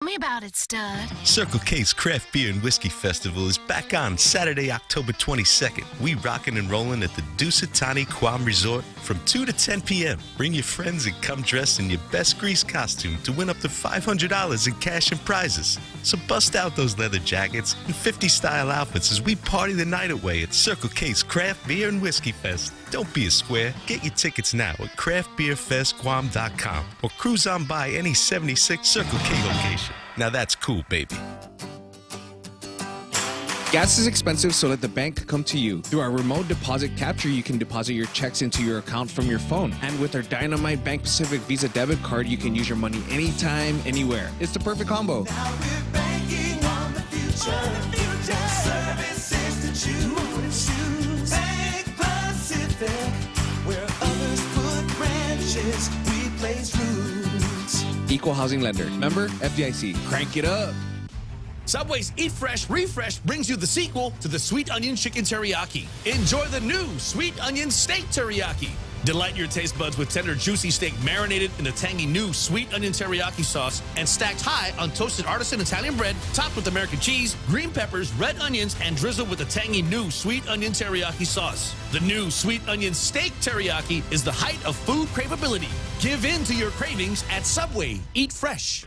me about it, stud. Circle K's Craft Beer and Whiskey Festival is back on Saturday, October 22nd. We rockin' and rollin' at the Dusitani Quam Resort from 2 to 10 p.m. Bring your friends and come dressed in your best grease costume to win up to $500 in cash and prizes. So bust out those leather jackets and 50-style outfits as we party the night away at Circle K's Craft Beer and Whiskey Fest. Don't be a square. Get your tickets now at craftbeerfestguam.com or cruise on by any 76 Circle K location. Now that's cool, baby. Gas is expensive, so let the bank come to you. Through our remote deposit capture, you can deposit your checks into your account from your phone. And with our Dynamite Bank Pacific Visa debit card, you can use your money anytime, anywhere. It's the perfect combo. Now we're banking on the future. Services to choose. Bank Pacific, where others put branches, we place roots. Equal housing lender. Member FDIC. Crank it up. Subway's Eat Fresh, Refresh brings you the sequel to the Sweet Onion Chicken Teriyaki. Enjoy the new Sweet Onion Steak Teriyaki. Delight your taste buds with tender, juicy steak marinated in the tangy new Sweet Onion Teriyaki sauce and stacked high on toasted artisan Italian bread, topped with American cheese, green peppers, red onions, and drizzled with the tangy new Sweet Onion Teriyaki sauce. The new Sweet Onion Steak Teriyaki is the height of food craveability. Give in to your cravings at Subway. Eat fresh.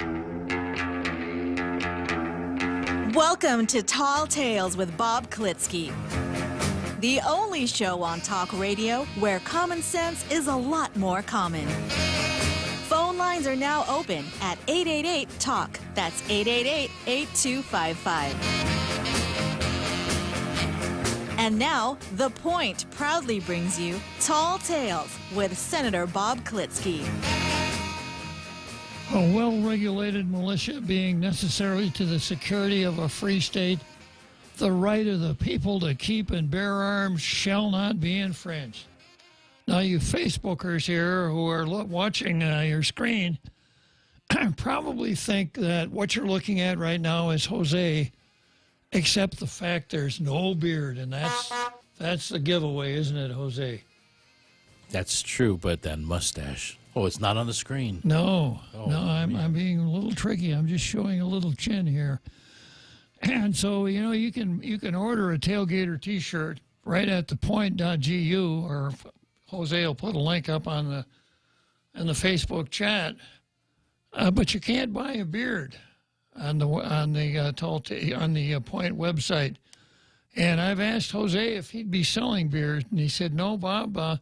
Welcome to Tall Tales with Bob Klitzkie, the only show on talk radio where common sense is a lot more common. Phone lines are now open at 888-TALK. That's 888-8255. And now, The Point proudly brings you Tall Tales with Senator Bob Klitzkie. A well-regulated militia being necessary to the security of a free state, the right of the people to keep and bear arms shall not be infringed. Now, you Facebookers here who are watching your screen probably think that what you're looking at right now is Jose, except the fact there's no beard, and that's the giveaway, isn't it, Jose? That's true, but that mustache. Oh, it's not on the screen. No, I'm being a little tricky. I'm just showing a little chin here. And so, you can order a Tailgater T-shirt right at thepoint.gu, or Jose will put a link up in the Facebook chat. But you can't buy a beard on the Point website. And I've asked Jose if he'd be selling beers, and he said, "No, Bob.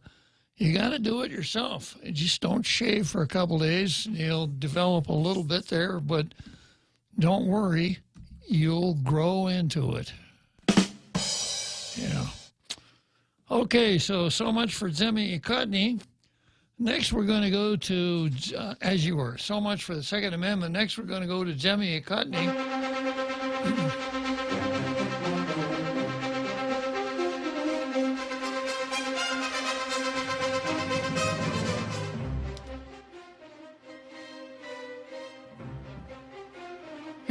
You got to do it yourself. Just don't shave for a couple days. You'll develop a little bit there, but don't worry, you'll grow into it." Yeah. Okay, so much for Zemi Kutney. Next, we're going to go to, as you were, so much for the Second Amendment. Next, we're going to go to Zemi Kutney.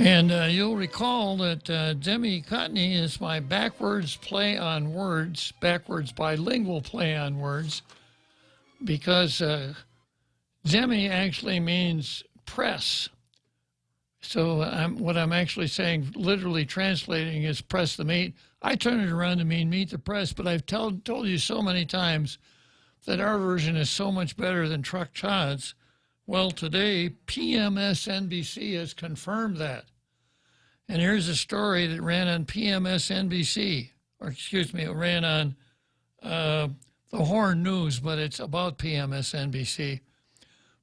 And you'll recall that Zemi Kutney is my backwards play on words, backwards bilingual play on words, because Zemi actually means press. So what I'm actually saying, literally translating, is press the meat. I turn it around to mean meet the press, but I've told you so many times that our version is so much better than Truck Todd's. Well, today, PMSNBC has confirmed that. And here's a story that ran on PMSNBC, it ran on the Horn News, but it's about PMSNBC.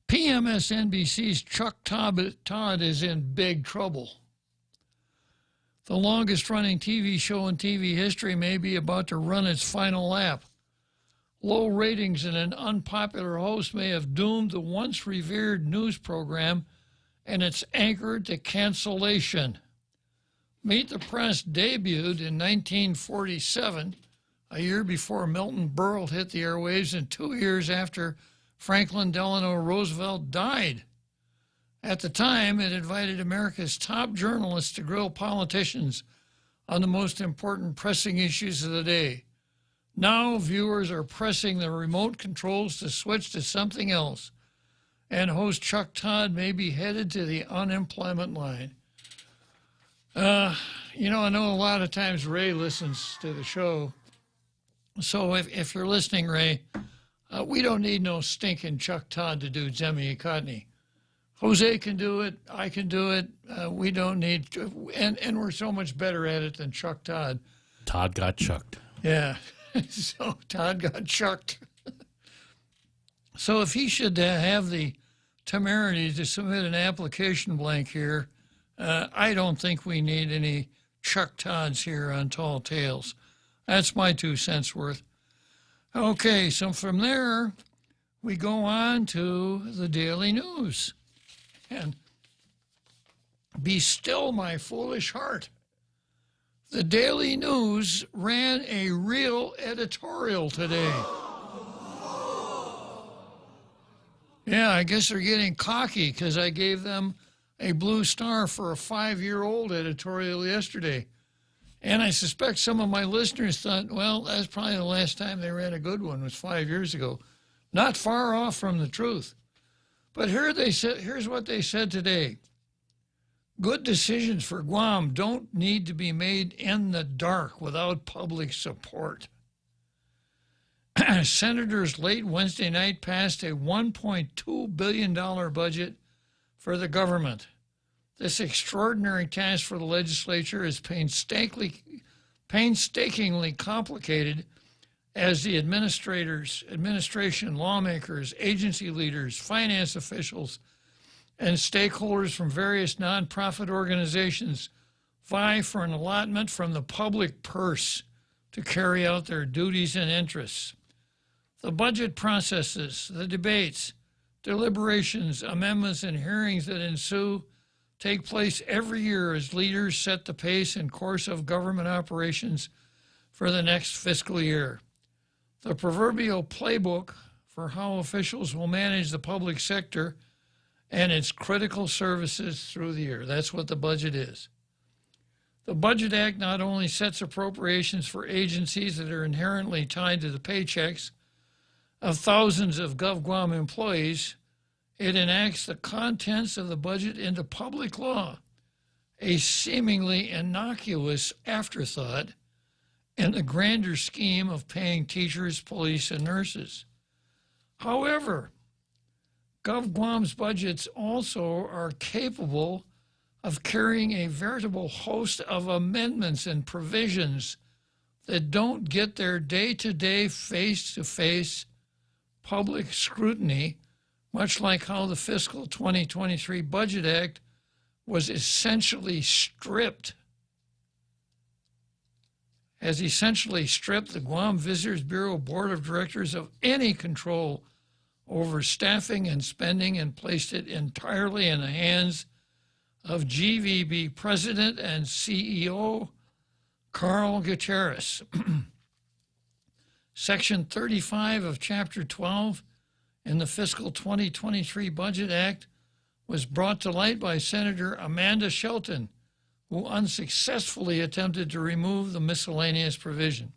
PMSNBC's Chuck Todd is in big trouble. The longest-running TV show in TV history may be about to run its final lap. Low ratings and an unpopular host may have doomed the once revered news program and its anchor to cancellation. Meet the Press debuted in 1947, a year before Milton Berle hit the airwaves and 2 years after Franklin Delano Roosevelt died. At the time, it invited America's top journalists to grill politicians on the most important pressing issues of the day. Now viewers are pressing the remote controls to switch to something else. and host Chuck Todd may be headed to the unemployment line. I know a lot of times Ray listens to the show. So if you're listening, Ray, we don't need no stinking Chuck Todd to do Demi Cotney. Jose can do it. I can do it. We don't need to, and we're so much better at it than Chuck Todd. Todd got chucked. Yeah. So Todd got chucked. So if he should have the temerity to submit an application blank here, I don't think we need any Chuck Todds here on Tall Tales. That's my 2 cents worth. Okay, so from there, we go on to the Daily News. And be still, my foolish heart. The Daily News ran a real editorial today. Yeah, I guess they're getting cocky because I gave them a blue star for a 5-year-old editorial yesterday. And I suspect some of my listeners thought, well, that's probably the last time they ran a good one was 5 years ago. Not far off from the truth. But here's what they said today. Good decisions for Guam don't need to be made in the dark without public support. Senators late Wednesday night passed a $1.2 billion budget for the government. This extraordinary task for the legislature is painstakingly complicated as the administration, lawmakers, agency leaders, finance officials, and stakeholders from various nonprofit organizations vie for an allotment from the public purse to carry out their duties and interests. The budget processes, the debates, deliberations, amendments, and hearings that ensue take place every year as leaders set the pace and course of government operations for the next fiscal year. The proverbial playbook for how officials will manage the public sector and its critical services through the year. That's what the budget is. The Budget Act not only sets appropriations for agencies that are inherently tied to the paychecks of thousands of GovGuam employees, it enacts the contents of the budget into public law, a seemingly innocuous afterthought in the grander scheme of paying teachers, police, and nurses. However, GovGuam's budgets also are capable of carrying a veritable host of amendments and provisions that don't get their day-to-day, face-to-face public scrutiny, much like how the fiscal 2023 Budget Act was essentially stripped the Guam Visitors Bureau Board of Directors of any control over staffing and spending and placed it entirely in the hands of GVB President and CEO Carl Gutierrez. Section 35 of Chapter 12 in the fiscal 2023 Budget Act was brought to light by Senator Amanda Shelton, who unsuccessfully attempted to remove the miscellaneous provision.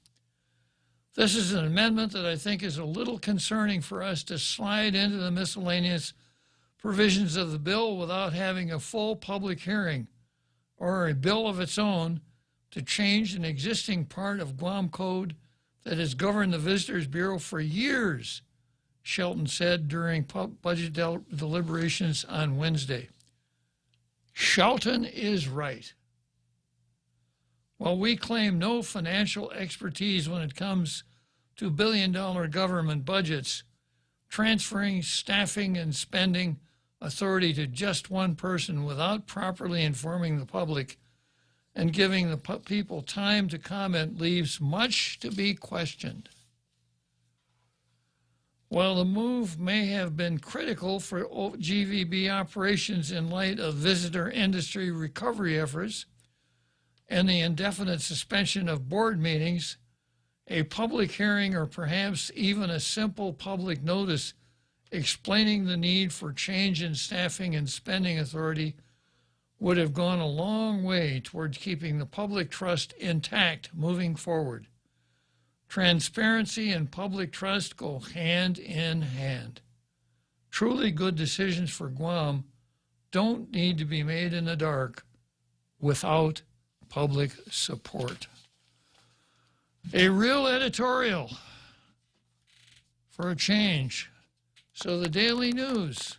This is an amendment that I think is a little concerning for us to slide into the miscellaneous provisions of the bill without having a full public hearing or a bill of its own to change an existing part of Guam Code that has governed the Visitors Bureau for years, Shelton said during budget deliberations on Wednesday. Shelton is right. While we claim no financial expertise when it comes to billion-dollar government budgets, transferring staffing and spending authority to just one person without properly informing the public and giving the people time to comment leaves much to be questioned. While the move may have been critical for GVB operations in light of visitor industry recovery efforts and the indefinite suspension of board meetings, a public hearing or perhaps even a simple public notice explaining the need for change in staffing and spending authority would have gone a long way towards keeping the public trust intact moving forward. Transparency and public trust go hand in hand. Truly good decisions for Guam don't need to be made in the dark without public support. A real editorial for a change. So the Daily News.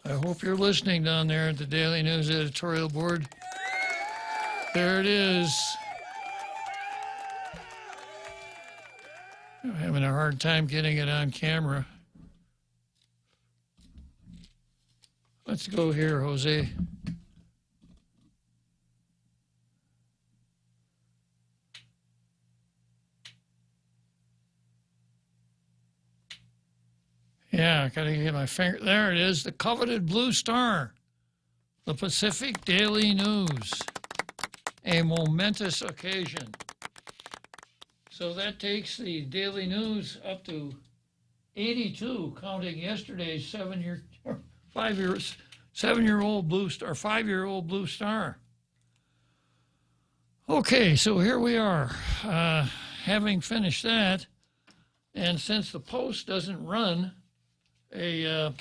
I hope you're listening down there at the Daily News editorial board. There it is. I'm having a hard time getting it on camera. Let's go here, Jose. Yeah, I gotta get my finger. There it is, the coveted blue star. The Pacific Daily News. A momentous occasion. So that takes the Daily News up to 82, counting yesterday's 7-year-old blue star, 5-year-old blue star. Okay, so here we are, having finished that, and since the Post doesn't run an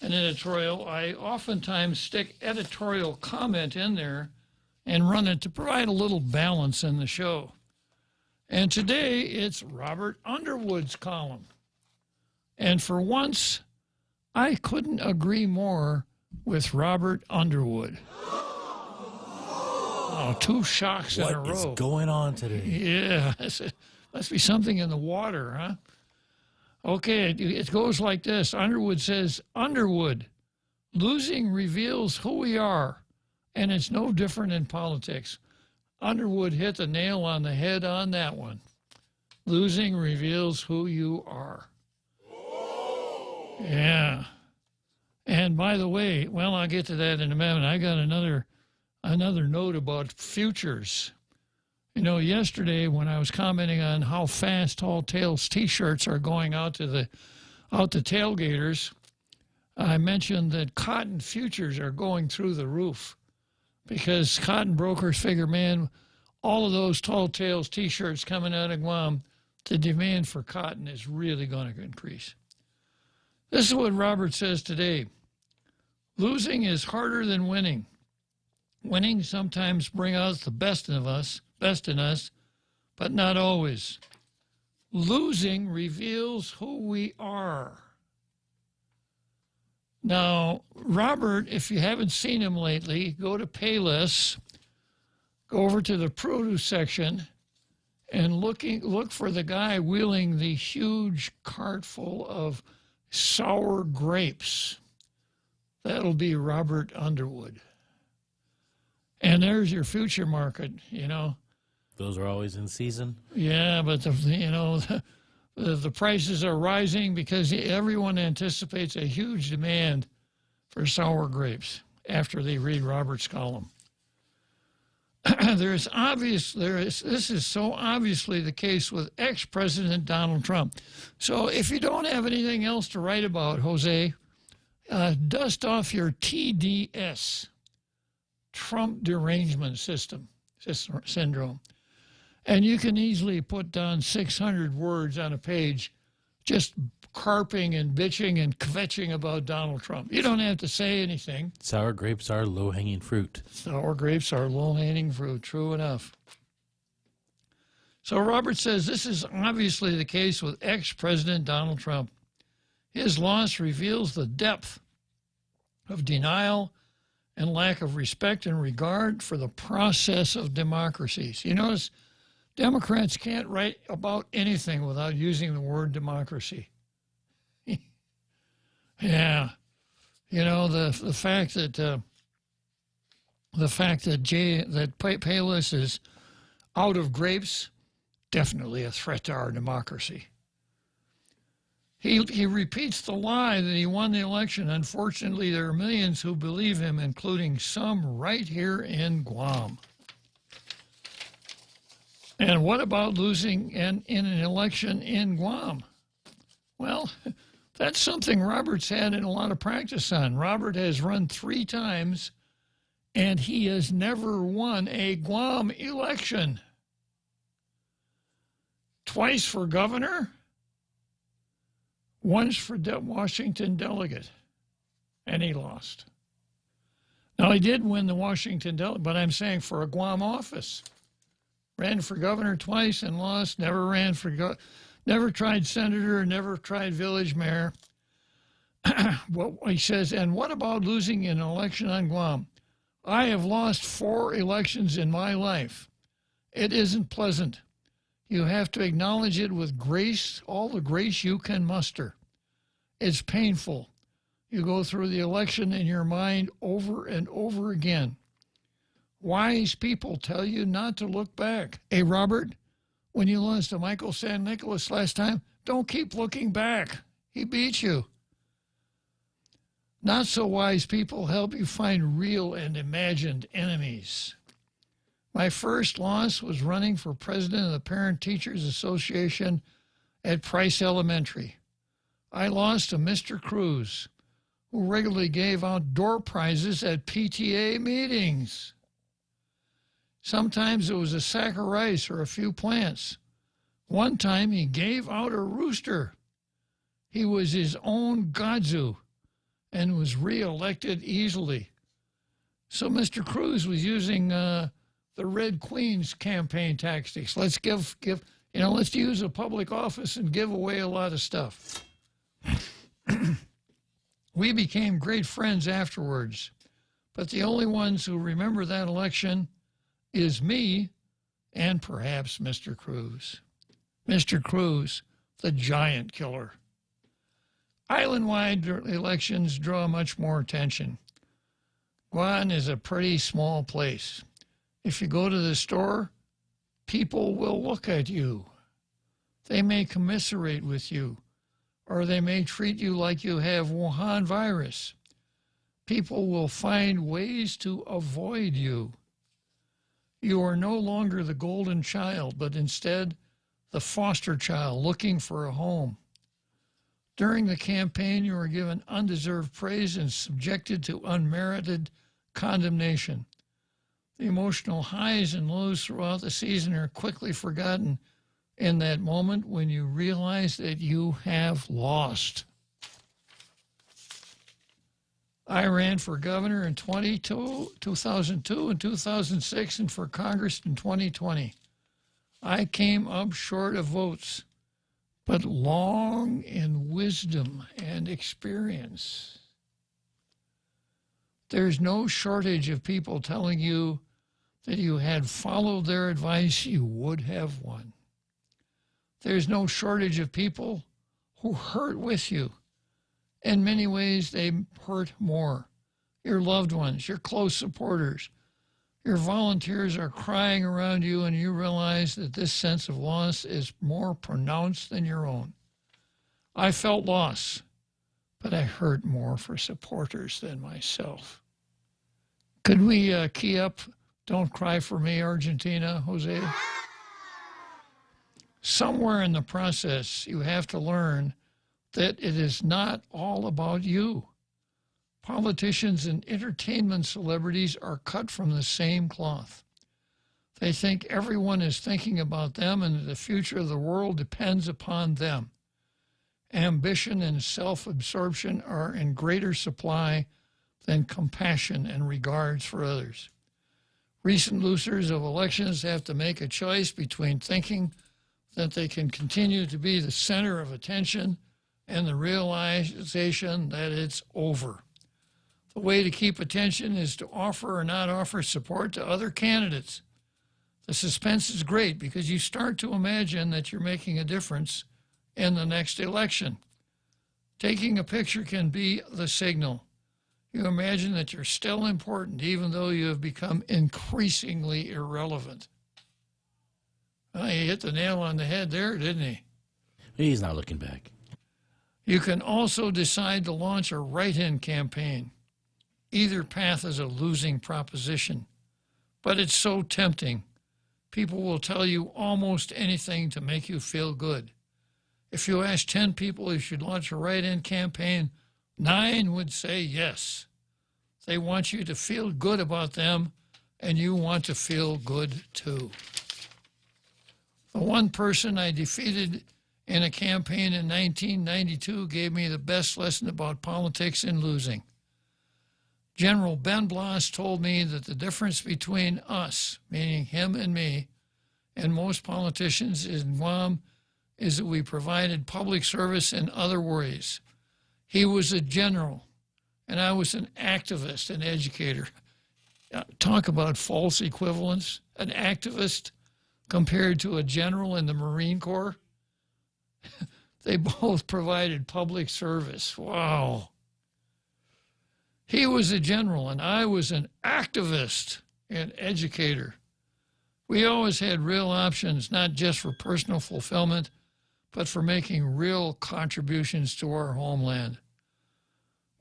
editorial, I oftentimes stick editorial comment in there and run it to provide a little balance in the show. And today it's Robert Underwood's column. And for once, I couldn't agree more with Robert Underwood. Oh, 2 shocks in a row. What is going on today? Yeah, must be something in the water, huh? Okay, it goes like this. Underwood says, Underwood, losing reveals who we are, and it's no different in politics. Underwood hit the nail on the head on that one. Losing reveals who you are. Yeah. And by the way, well, I'll get to that in a minute. I got another note about futures. You know, yesterday when I was commenting on how fast Tall Tales T-shirts are going out to tailgaters, I mentioned that cotton futures are going through the roof because cotton brokers figure, man, all of those Tall Tales T-shirts coming out of Guam, the demand for cotton is really going to increase. This is what Robert says today. Losing is harder than winning. Winning sometimes brings out the best in us, but not always. Losing reveals who we are. Now, Robert, if you haven't seen him lately, go to Payless, go over to the produce section, and look for the guy wheeling the huge cart full of sour grapes. That'll be Robert Underwood. And there's your future market, you know. Those are always in season? Yeah, but the prices are rising because everyone anticipates a huge demand for sour grapes after they read Robert's column. This is so obviously the case with ex-President Donald Trump. So if you don't have anything else to write about, Jose, dust off your TDS, Trump derangement syndrome. And you can easily put down 600 words on a page just carping and bitching and kvetching about Donald Trump. You don't have to say anything. Sour grapes are low-hanging fruit. Sour grapes are low-hanging fruit, true enough. So Robert says this is obviously the case with ex-President Donald Trump. His loss reveals the depth of denial and lack of respect and regard for the process of democracies. You notice Democrats can't write about anything without using the word democracy. Yeah, you know, the fact that Payless is out of grapes, definitely a threat to our democracy. He repeats the lie that he won the election. Unfortunately, there are millions who believe him, including some right here in Guam. And what about losing in an election in Guam? Well, that's something Robert's had in a lot of practice on. Robert has run 3 times, and he has never won a Guam election. Twice for governor once for Washington delegate, and he lost. Now, he did win the Washington delegate, but I'm saying for a Guam office. Ran for governor twice and lost, never tried senator, never tried village mayor. Well, he says, and what about losing an election on Guam? I have lost 4 elections in my life. It isn't pleasant. You have to acknowledge it with grace, all the grace you can muster. It's painful. You go through the election in your mind over and over again. Wise people tell you not to look back. Hey, Robert, when you lost to Michael San Nicolas last time, don't keep looking back. He beat you. Not so wise people help you find real and imagined enemies. My first loss was running for president of the Parent Teachers Association at Price Elementary. I lost to Mr. Cruz, who regularly gave out door prizes at PTA meetings. Sometimes it was a sack of rice or a few plants. One time he gave out a rooster. He was his own Godzu and was reelected easily. So Mr. Cruz was using the Red Queen's campaign tactics. Let's let's use a public office and give away a lot of stuff. We became great friends afterwards, but the only ones who remember that election is me and perhaps Mr. Cruz. Mr. Cruz, the giant killer. Island-wide elections draw much more attention. Guam is a pretty small place. If you go to the store, people will look at you. They may commiserate with you, or they may treat you like you have Wuhan virus. People will find ways to avoid you. You are no longer the golden child, but instead the foster child looking for a home. During the campaign, you are given undeserved praise and subjected to unmerited condemnation. The emotional highs and lows throughout the season are quickly forgotten in that moment when you realize that you have lost. I ran for governor in 2002 and 2006 and for Congress in 2020. I came up short of votes, but long in wisdom and experience. There's no shortage of people telling you that you had followed their advice, you would have won. There's no shortage of people who hurt with you. In many ways, they hurt more. Your loved ones, your close supporters, your volunteers are crying around you, and you realize that this sense of loss is more pronounced than your own. I felt loss, but I hurt more for supporters than myself. Could we key up Don't Cry for Me, Argentina, Jose? Somewhere in the process, you have to learn that it is not all about you. Politicians and entertainment celebrities are cut from the same cloth. They think everyone is thinking about them and that the future of the world depends upon them. Ambition and self-absorption are in greater supply than compassion and regards for others. Recent losers of elections have to make a choice between thinking that they can continue to be the center of attention and the realization that it's over. The way to keep attention is to offer or not offer support to other candidates. The suspense is great because you start to imagine that you're making a difference in the next election. Taking a picture can be the signal. You imagine that you're still important even though you have become increasingly irrelevant. Well, he hit the nail on the head there, didn't he? He's not looking back. You can also decide to launch a write-in campaign. Either path is a losing proposition, but it's so tempting. People will tell you almost anything to make you feel good. If you ask 10 people if you should launch a write-in campaign, 9 would say yes. They want you to feel good about them, and you want to feel good too. The one person I defeated in a campaign in 1992 gave me the best lesson about politics and losing. General Ben Blas told me that the difference between us, meaning him and me, and most politicians in Guam is that we provided public service in other ways. He was a general, and I was an activist, an educator. Talk about false equivalence. An activist compared to a general in the Marine Corps. They both provided public service. Wow. He was a general, and I was an activist and educator. We always had real options, not just for personal fulfillment, but for making real contributions to our homeland.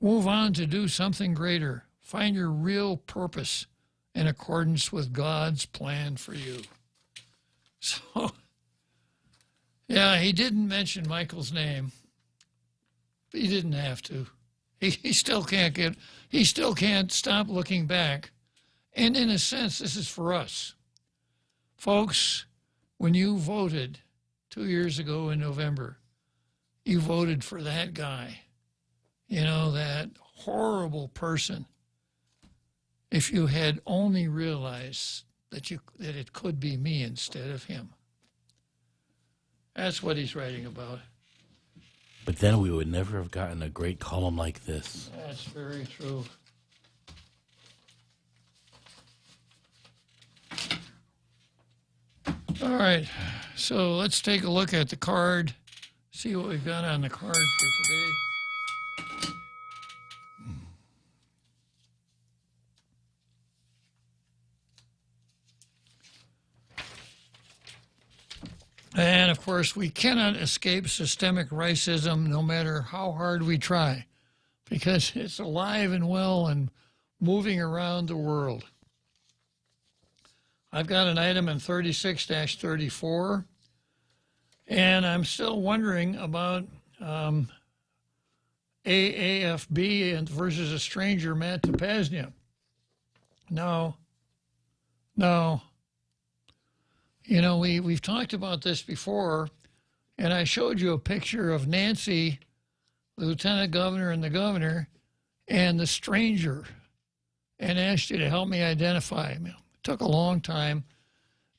Move on to do something greater. Find your real purpose in accordance with God's plan for you. So, yeah, he didn't mention Michael's name. He didn't have to. He still can't stop looking back. And in a sense, this is for us. Folks, when you voted 2 years ago in November, you voted for that guy. You know, that horrible person. If you had only realized that it could be me instead of him. That's what he's writing about. But then we would never have gotten a great column like this. That's very true. All right, so let's take a look at the card, see what we've got on the card for today. And of course, we cannot escape systemic racism no matter how hard we try, because it's alive and well and moving around the world. I've got an item in 36-34, and I'm still wondering about AAFB versus a stranger, Matt Topaznia. No. You know, we've talked about this before, and I showed you a picture of Nancy, the lieutenant governor, and the governor, and the stranger, and asked you to help me identify him. It took a long time,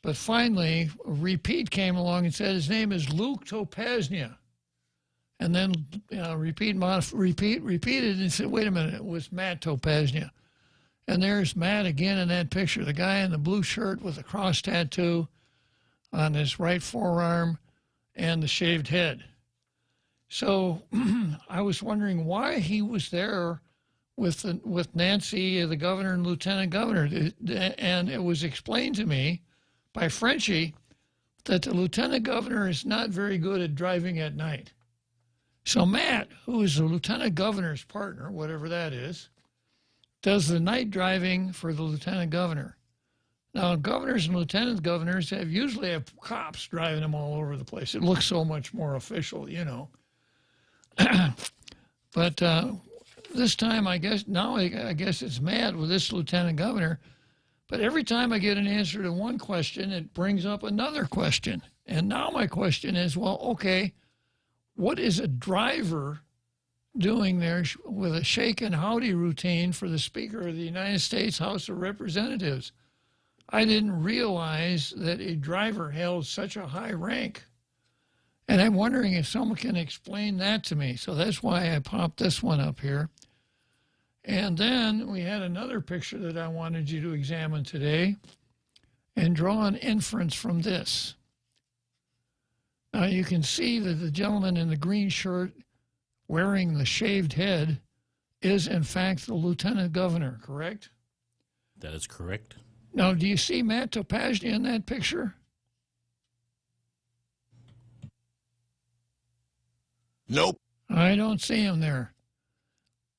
but finally, Repeat came along and said his name is Luke Topaznia. And then Repeat repeated and said, wait a minute, it was Matt Topaznia. And there's Matt again in that picture, the guy in the blue shirt with the cross tattoo on his right forearm and the shaved head. So I was wondering why he was there with Nancy, the governor and lieutenant governor. And it was explained to me by Frenchie that the lieutenant governor is not very good at driving at night. So Matt, who is the lieutenant governor's partner, whatever that is, does the night driving for the lieutenant governor. Now, governors and lieutenant governors usually have cops driving them all over the place. It looks so much more official, you know. But this time, I guess it's Matt with this lieutenant governor. But every time I get an answer to one question, it brings up another question. And now my question is, well, okay, what is a driver doing there with a shake and howdy routine for the Speaker of the United States House of Representatives? I didn't realize that a driver held such a high rank. And I'm wondering if someone can explain that to me. So that's why I popped this one up here. And then we had another picture that I wanted you to examine today and draw an inference from this. Now you can see that the gentleman in the green shirt wearing the shaved head is in fact the lieutenant governor, correct? That is correct. Now, do you see Matt Topaznia in that picture? Nope. I don't see him there.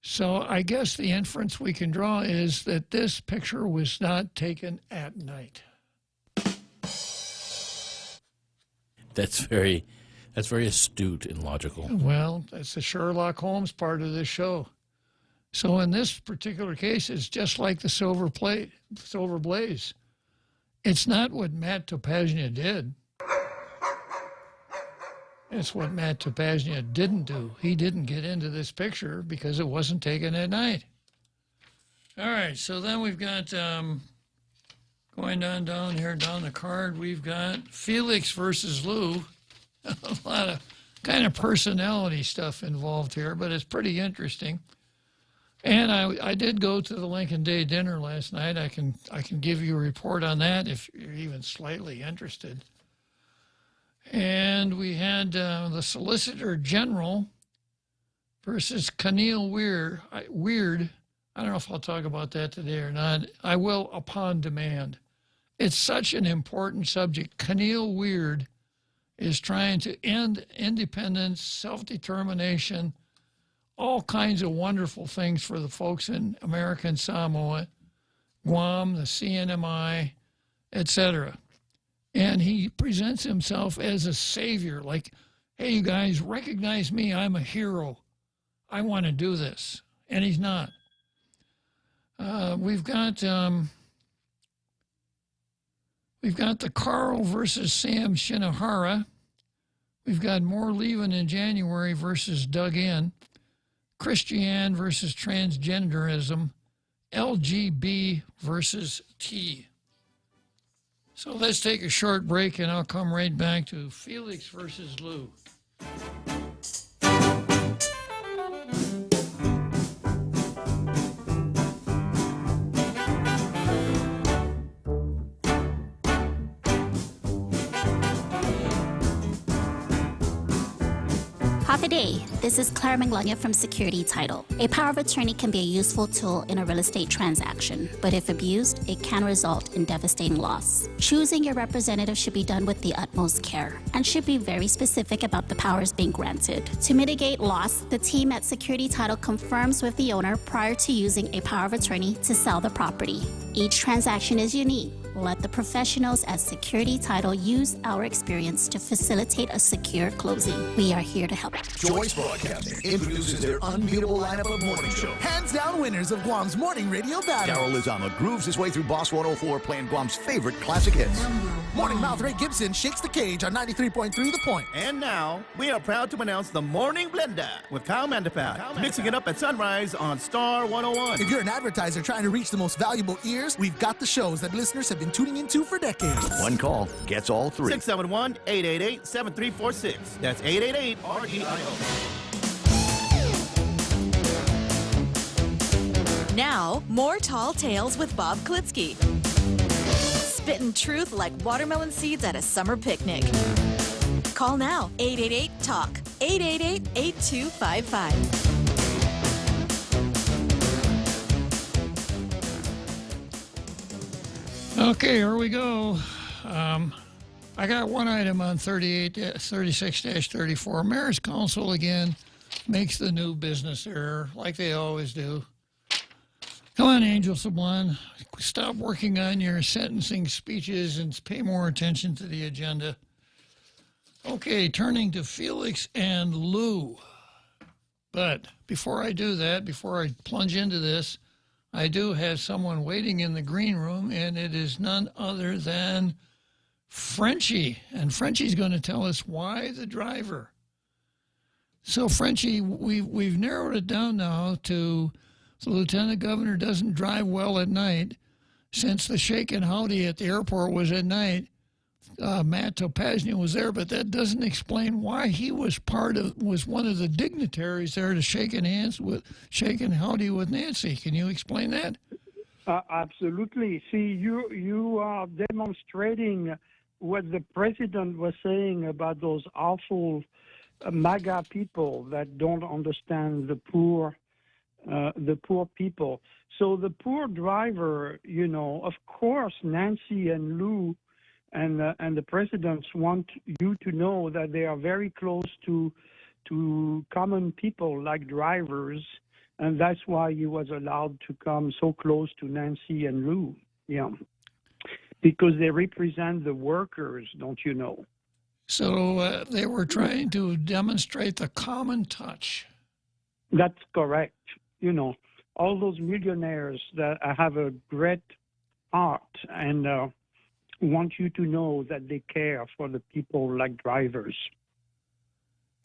So I guess the inference we can draw is that this picture was not taken at night. That's very astute and logical. Well, that's the Sherlock Holmes part of this show. So in this particular case, it's just like the Silver Blaze. It's not what Matt Topaznia did. It's what Matt Topaznia didn't do. He didn't get into this picture because it wasn't taken at night. All right, so then we've got, going on down here, down the card, we've got Felix versus Lou. A lot of kind of personality stuff involved here, but it's pretty interesting. And I did go to the Lincoln Day dinner last night. I can give you a report on that if you're even slightly interested. And we had the Solicitor General versus Keneal Weird. I don't know if I'll talk about that today or not. I will upon demand. It's such an important subject. Keneal Weird is trying to end independence, self-determination, all kinds of wonderful things for the folks in American Samoa, Guam, the CNMI, etc. And he presents himself as a savior, like, hey, you guys, recognize me. I'm a hero. I want to do this. And he's not. We've got the Carl versus Sam Shinohara. We've got More Leaving in January versus Doug In. Christiane versus transgenderism. LGB versus T. So let's take a short break and I'll come right back to Felix versus Lou. Day. This is Claire Manglania from Security Title. A power of attorney can be a useful tool in a real estate transaction, but if abused, it can result in devastating loss. Choosing your representative should be done with the utmost care and should be very specific about the powers being granted. To mitigate loss, the team at Security Title confirms with the owner prior to using a power of attorney to sell the property. Each transaction is unique. Let the professionals at Security Title use our experience to facilitate a secure closing. We are here to help. Choice Broadcasting introduces their unbeatable lineup of morning shows. Hands down winners of Guam's morning radio battle. Daryl Lizama grooves his way through Boss 104 playing Guam's favorite classic hits. Morning Mouth Ray Gibson shakes the cage on 93.3 The Point. And now, we are proud to announce the Morning Blender with Kyle Mandapat, mixing it up at sunrise on Star 101. If you're an advertiser trying to reach the most valuable ears, we've got the shows that listeners have been tuning into for decades. One call gets all three. 671-888-7346. That's 888-REIO. Now, more Tall Tales with Bob Klitzkie. Spitting truth like watermelon seeds at a summer picnic. Call now, 888-TALK, 888-8255. Okay, here we go. I got one item on 36-34. Mayor's Council again makes the new business error like they always do. Come on, Angel Sublime. Stop working on your sentencing speeches and pay more attention to the agenda. Okay, turning to Felix and Lou. But before I do that, before I plunge into this, I do have someone waiting in the green room, and it is none other than Frenchie. And Frenchie's going to tell us why the driver. So, Frenchie, we've narrowed it down now to the lieutenant governor doesn't drive well at night. Since the shake and howdy at the airport was at night, Matt Topaznia was there, but that doesn't explain why he was one of the dignitaries there to shaking howdy with Nancy. Can you explain that? Absolutely. See, you are demonstrating what the president was saying about those awful MAGA people that don't understand the poor people. So the poor driver, of course, Nancy and Lou and the presidents want you to know that they are very close to common people like drivers, and that's why he was allowed to come so close to Nancy and Lou. Yeah, because they represent the workers, don't you know? So they were trying to demonstrate the common touch. That's correct. All those millionaires that have a great heart and want you to know that they care for the people like drivers.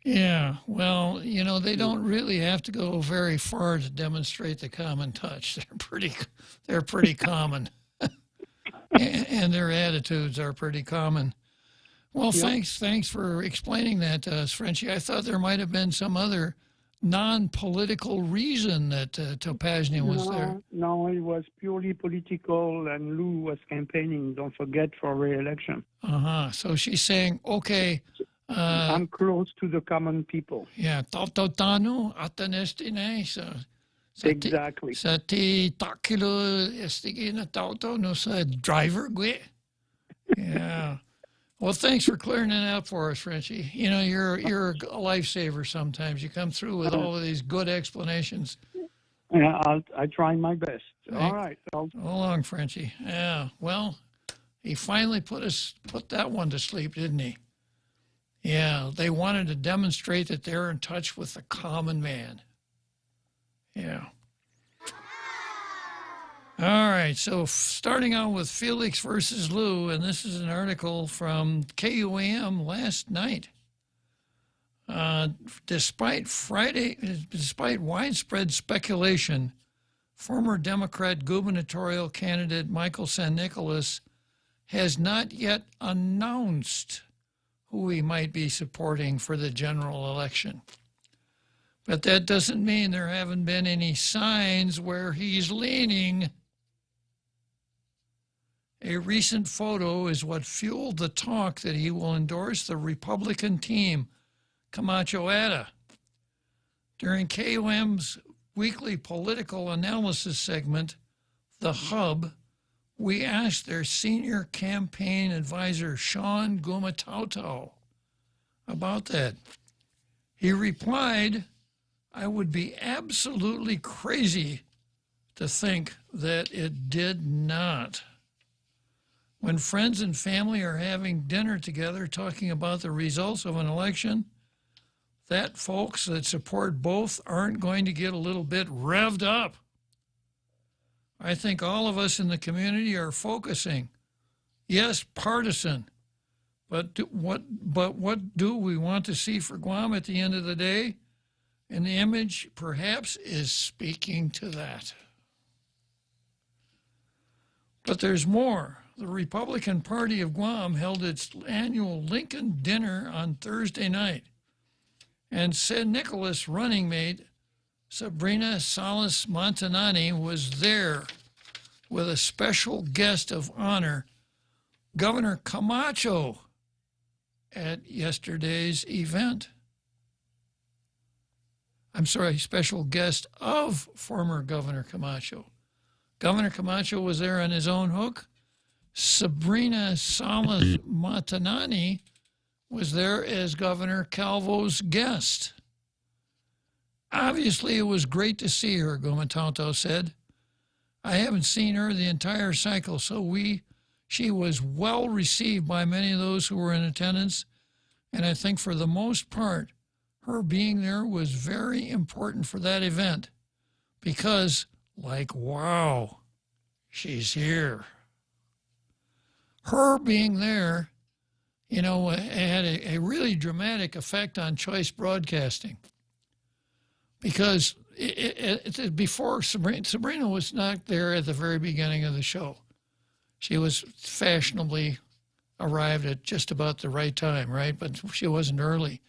Yeah, well, they don't really have to go very far to demonstrate the common touch. They're pretty common, and their attitudes are pretty common. Well, thanks for explaining that to us, Frenchie. I thought there might have been some other non-political reason that Topaznia was there. No, it was purely political, and Lou was campaigning, don't forget, for re-election. So she's saying, okay, I'm close to the common people. yeah, tautotano atanestine sa Exactly. sa ti takilo estige na tauto no sa driver gwe. Yeah. Well, thanks for clearing that up for us, Frenchie. You're a lifesaver sometimes. You come through with all of these good explanations. Yeah, I try my best. All right. So long, Frenchie. Yeah. Well, he finally put that one to sleep, didn't he? Yeah. They wanted to demonstrate that they're in touch with the common man. Yeah. All right, so starting out with Felix versus Lou, and this is an article from KUAM last night. Despite widespread speculation, former Democrat gubernatorial candidate Michael San Nicolas has not yet announced who he might be supporting for the general election. But that doesn't mean there haven't been any signs where he's leaning. A recent photo is what fueled the talk that he will endorse the Republican team, Camacho Ada. During KUM's weekly political analysis segment, The Hub, we asked their senior campaign advisor, Sean Gumatautau, about that. He replied, I would be absolutely crazy to think that it did not. When friends and family are having dinner together talking about the results of an election, that folks that support both aren't going to get a little bit revved up. I think all of us in the community are focusing, yes, partisan, but what do we want to see for Guam at the end of the day? And the image perhaps is speaking to that. But there's more. The Republican Party of Guam held its annual Lincoln dinner on Thursday night, and San Nicolas running mate Sabrina Salas Montanani was there with a special guest of honor, Governor Camacho, at yesterday's event. I'm sorry, special guest of former Governor Camacho. Governor Camacho was there on his own hook. Sabrina Salas Montanani was there as Governor Calvo's guest. Obviously, it was great to see her, Gumatauto said. I haven't seen her the entire cycle, so she was well received by many of those who were in attendance, and I think for the most part, her being there was very important for that event because, wow, she's here. Her being there, had a really dramatic effect on choice broadcasting because before Sabrina was not there at the very beginning of the show. She was fashionably arrived at just about the right time, right? But she wasn't early.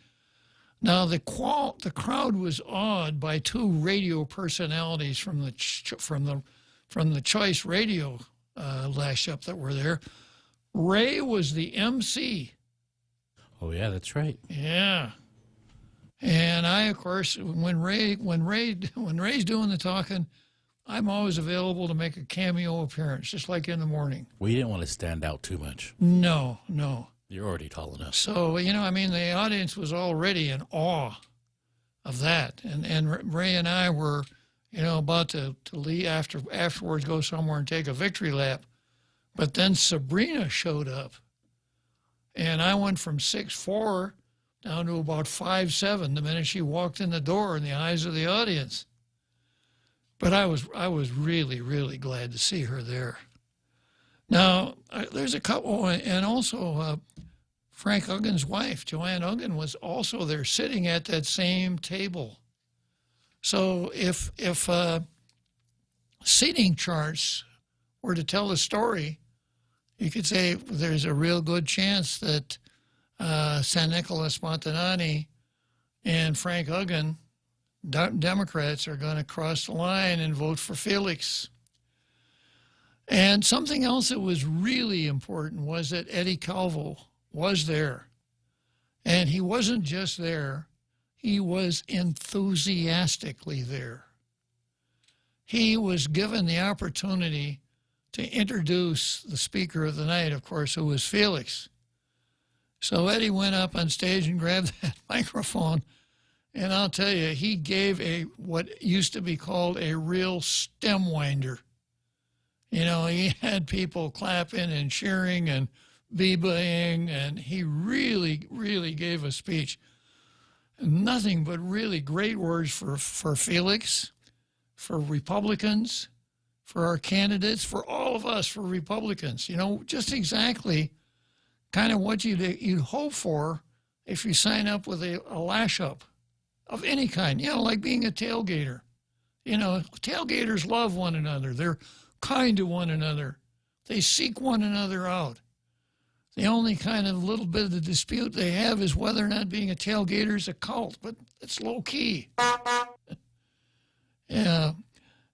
Now, the crowd was awed by two radio personalities from the Choice Radio lash-up that were there. Ray was the MC. Oh yeah, that's right. Yeah, and I, of course, when Ray's doing the talking, I'm always available to make a cameo appearance, just like in the morning. We didn't want to stand out too much. No. You're already tall enough. So, the audience was already in awe of that. And Ray and I were, about to leave afterwards, go somewhere and take a victory lap. But then Sabrina showed up. And I went from 6'4" down to about 5'7" the minute she walked in the door in the eyes of the audience. But I was really, really glad to see her there. Now, there's a couple, and also Frank Uggen's wife, Joanne Uggen, was also there sitting at that same table. So if seating charts were to tell a story, you could say there's a real good chance that San Nicolas Montanani and Frank Uggen, Democrats, are going to cross the line and vote for Felix. And something else that was really important was that Eddie Calvo was there. And he wasn't just there, he was enthusiastically there. He was given the opportunity to introduce the speaker of the night, of course, who was Felix. So Eddie went up on stage and grabbed that microphone, and I'll tell you, he gave what used to be called a real stem winder. You know, he had people clapping and cheering and bee-baying, and he really, really gave a speech. Nothing but really great words for Felix, for Republicans, for our candidates, for all of us, for Republicans. You know, just exactly kind of what you'd hope for if you sign up with a lash-up of any kind, you know, like being a tailgater. You know, tailgaters love one another. They're kind to one another. They seek one another out. The only kind of little bit of the dispute they have is whether or not being a tailgater is a cult, but it's low-key. Yeah.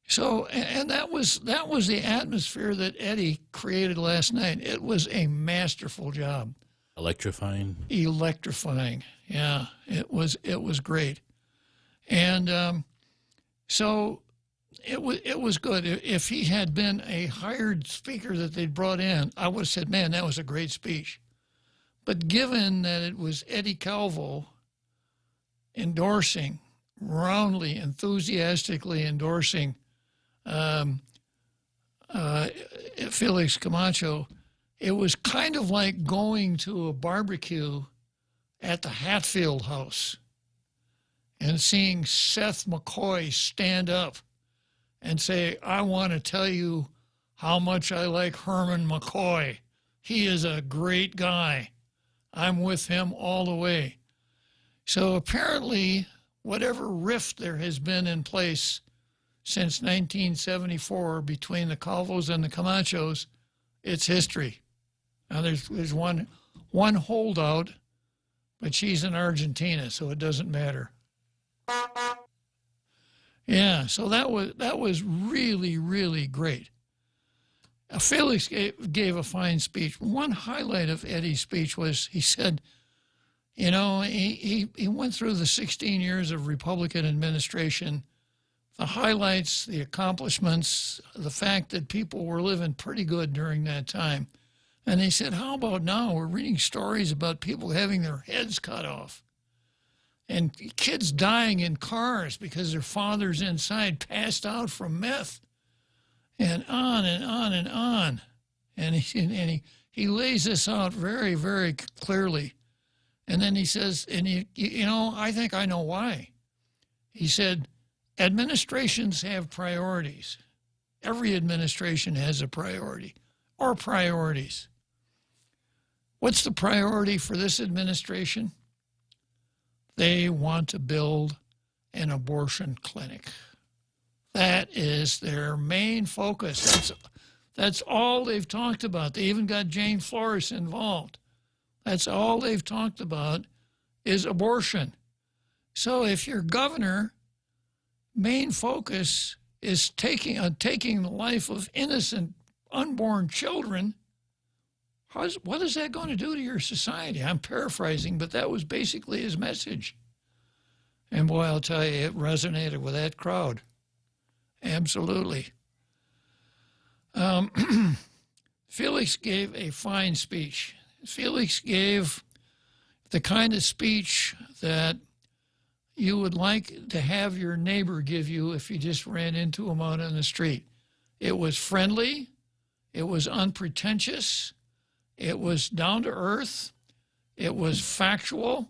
So, and that was the atmosphere that Eddie created last night. It was a masterful job. Electrifying. Yeah, it was great. And so it was good. If he had been a hired speaker that they'd brought in, I would have said, man, that was a great speech. But given that it was Eddie Calvo endorsing, roundly, enthusiastically endorsing Felix Camacho, it was kind of like going to a barbecue at the Hatfield House and seeing Seth McCoy stand up and say, I want to tell you how much I like Herman McCoy. He is a great guy. I'm with him all the way. So apparently, whatever rift there has been in place since 1974 between the Calvos and the Camachos, it's history. Now there's one holdout, but she's in Argentina, so it doesn't matter. Yeah, so that was really, really great. Felix gave a fine speech. One highlight of Eddie's speech was he said, you know, he went through the 16 years of Republican administration, the highlights, the accomplishments, the fact that people were living pretty good during that time. And he said, how about now? We're reading stories about people having their heads cut off and kids dying in cars because their father's inside passed out from meth, and on and on and on. And he lays this out very, very clearly. And then he says, and you know, I think I know why. He said, administrations have priorities. Every administration has a priority or priorities. What's the priority for this administration? They want to build an abortion clinic. That is their main focus. That's all they've talked about. They even got Jane Flores involved. That's all they've talked about is abortion. So if your governor main focus is taking the life of innocent unborn children, what is that going to do to your society? I'm paraphrasing, but that was basically his message. And boy, I'll tell you, it resonated with that crowd. Absolutely. Felix gave a fine speech. Felix gave the kind of speech that you would like to have your neighbor give you if you just ran into him out on the street. It was friendly. It was unpretentious. It was down to earth. It was factual.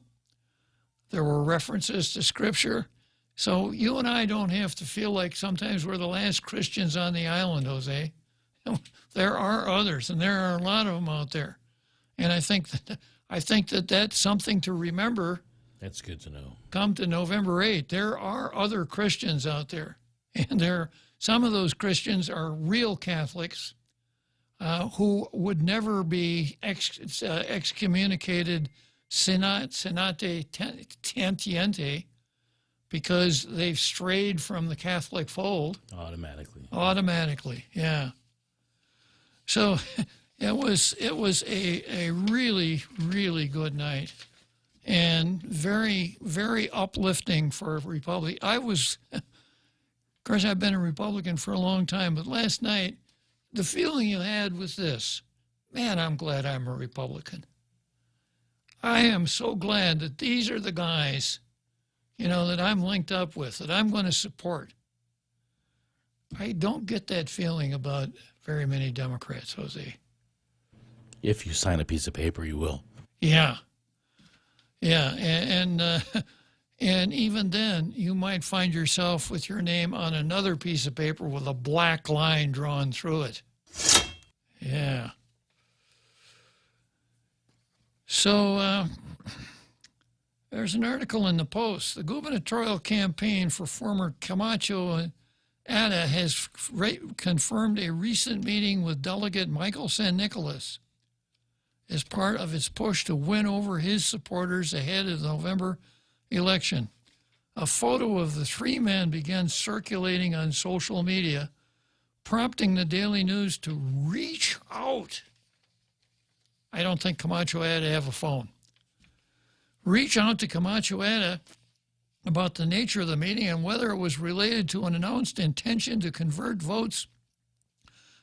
There were references to Scripture. So you and I don't have to feel like sometimes we're the last Christians on the island, Jose. There are others, and there are a lot of them out there. And I think I think that that's something to remember. That's good to know. Come to November 8th, there are other Christians out there, and some of those Christians are real Catholics who would never be excommunicated senate tentiente because they've strayed from the Catholic fold. Automatically, yeah. So it was a really, really good night and very, very uplifting for a Republican. Of course, I've been a Republican for a long time, but last night, the feeling you had was this: man, I'm glad I'm a Republican. I am so glad that these are the guys, that I'm linked up with, that I'm going to support. I don't get that feeling about very many Democrats, Jose. If you sign a piece of paper, you will. Yeah. Yeah, and even then, you might find yourself with your name on another piece of paper with a black line drawn through it. Yeah. So there's an article in the Post. The gubernatorial campaign for former Camacho Ada has confirmed a recent meeting with Delegate Michael San Nicolas as part of its push to win over his supporters ahead of the November election. A photo of the three men began circulating on social media, prompting the Daily News to reach out. I don't think Camacho had to have a phone. Reach out to Camacho Ada about the nature of the meeting and whether it was related to an announced intention to convert votes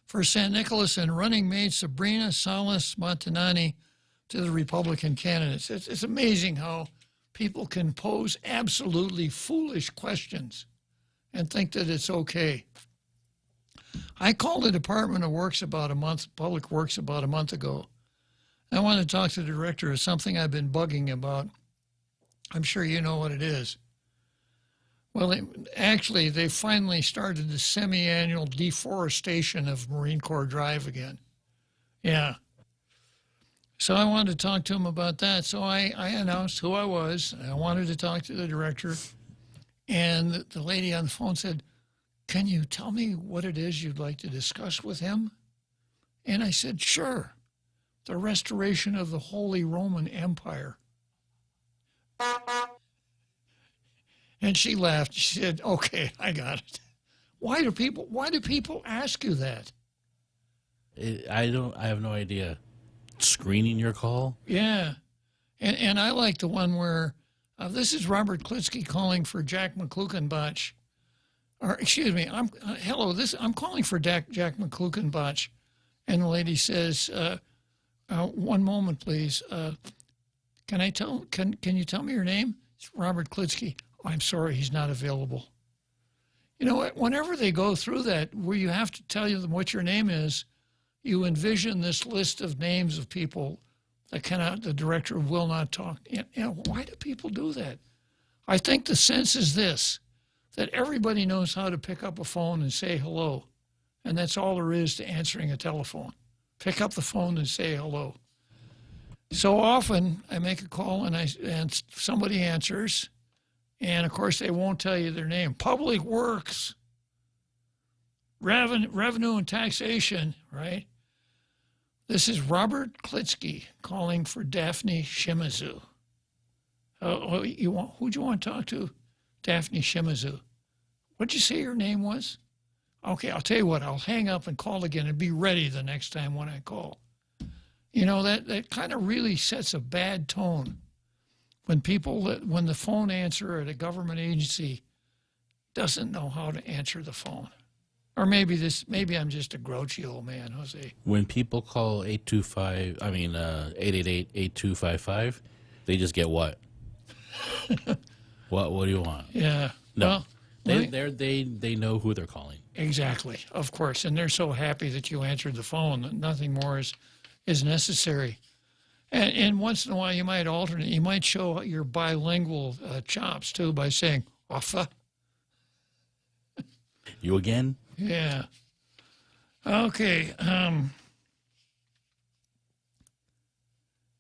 for San Nicolas and running mate Sabrina Salas Montanani to the Republican candidates. It's amazing how people can pose absolutely foolish questions and think that it's okay. I called the Department of Public Works about a month ago. I want to talk to the director of something I've been bugging about. I'm sure you know what it is. Well, they finally started the semi-annual deforestation of Marine Corps Drive again. Yeah. So I wanted to talk to him about that. So I announced who I was. I wanted to talk to the director. And the lady on the phone said, "Can you tell me what it is you'd like to discuss with him?" And I said, "Sure. The restoration of the Holy Roman Empire." And she laughed. She said, "Okay, I got it." Why do people ask you that? I have no idea. Screening your call? Yeah. And I like the one where this is Robert Klitzkie calling for Jack McClukenbach. Or excuse me, I'm calling for Jack McClukenbach. And the lady says, "One moment, please. Can you tell me your name?" It's Robert Klitzkie. "Oh, I'm sorry, he's not available." You know what? Whenever they go through that, where you have to tell them what your name is, you envision this list of names of people that the director will not talk. Why do people do that? I think the sense is this, that everybody knows how to pick up a phone and say hello. And that's all there is to answering a telephone. Pick up the phone and say hello. So often I make a call and somebody answers, and of course they won't tell you their name. Public Works, Revenue and Taxation, right? This is Robert Klitzkie calling for Daphne Shimizu. Who'd you want to talk to? Daphne Shimizu. What'd you say your name was? Okay, I'll tell you what, I'll hang up and call again and be ready the next time when I call. That kind of really sets a bad tone when the phone answerer at a government agency doesn't know how to answer the phone. Or maybe I'm just a grouchy old man, Jose. When people call 888-8255, they just get what? What do you want? Yeah. No. Well, they know who they're calling. Exactly, of course. And they're so happy that you answered the phone that nothing more is necessary. And once in a while you might alternate. You might show your bilingual chops, too, by saying, "Offa." You again? Yeah. Okay.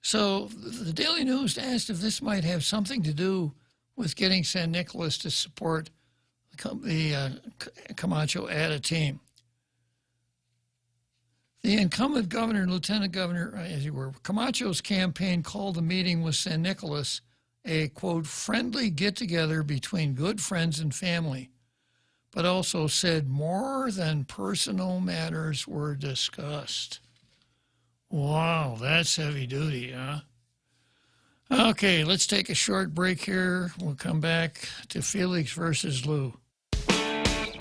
So the Daily News asked if this might have something to do with getting San Nicolas to support the Camacho at a team. The incumbent governor and lieutenant governor, as you were, Camacho's campaign called the meeting with San Nicolas a, quote, friendly get-together between good friends and family, but also said more than personal matters were discussed. Wow, that's heavy duty, huh? Okay, let's take a short break here. We'll come back to Felix versus Lou.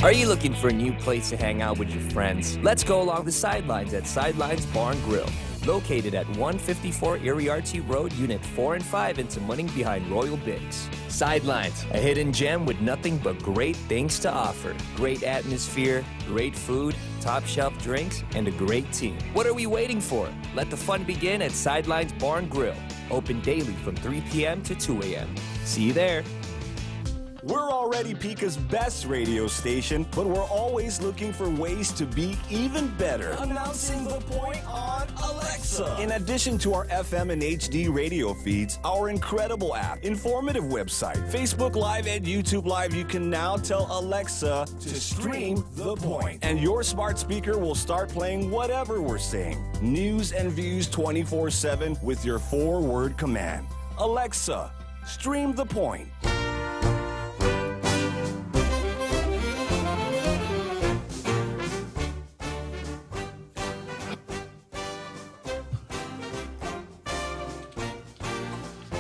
Are you looking for a new place to hang out with your friends? Let's go along the sidelines at Sidelines Bar and Grill. Located at 154 Iriarte Road, Unit 4 and 5 in Tamuning behind Royal Bigs. Sidelines, a hidden gem with nothing but great things to offer. Great atmosphere, great food, top shelf drinks, and a great team. What are we waiting for? Let the fun begin at Sidelines Bar and Grill. Open daily from 3 p.m. to 2 a.m. See you there. We're already Pika's best radio station, but we're always looking for ways to be even better. Announcing the point on Alexa. In addition to our FM and HD radio feeds, our incredible app, informative website, Facebook Live, and YouTube Live, you can now tell Alexa to stream The Point. And your smart speaker will start playing whatever we're saying. News and views 24/7 with your 4-word command. Alexa, stream The Point.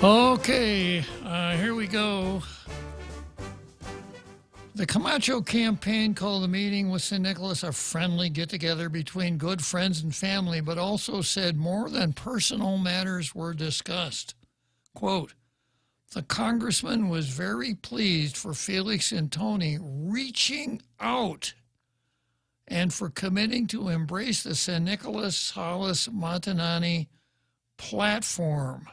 Okay, here we go. The Camacho campaign called the meeting with San Nicolas a friendly get-together between good friends and family, but also said more than personal matters were discussed. Quote, the congressman was very pleased for Felix and Tony reaching out and for committing to embrace the San Nicolas Salas Matanani platform.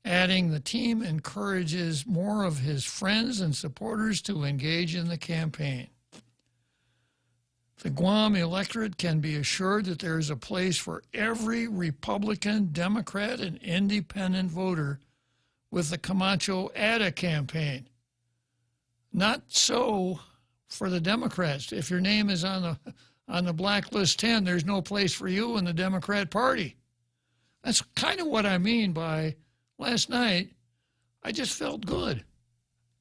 Adding, the team encourages more of his friends and supporters to engage in the campaign. The Guam electorate can be assured that there is a place for every Republican, Democrat, and independent voter with the Camacho ADA campaign. Not so for the Democrats. If your name is on the blacklist 10, there's no place for you in the Democrat Party. That's kind of what I mean by last night, I just felt good.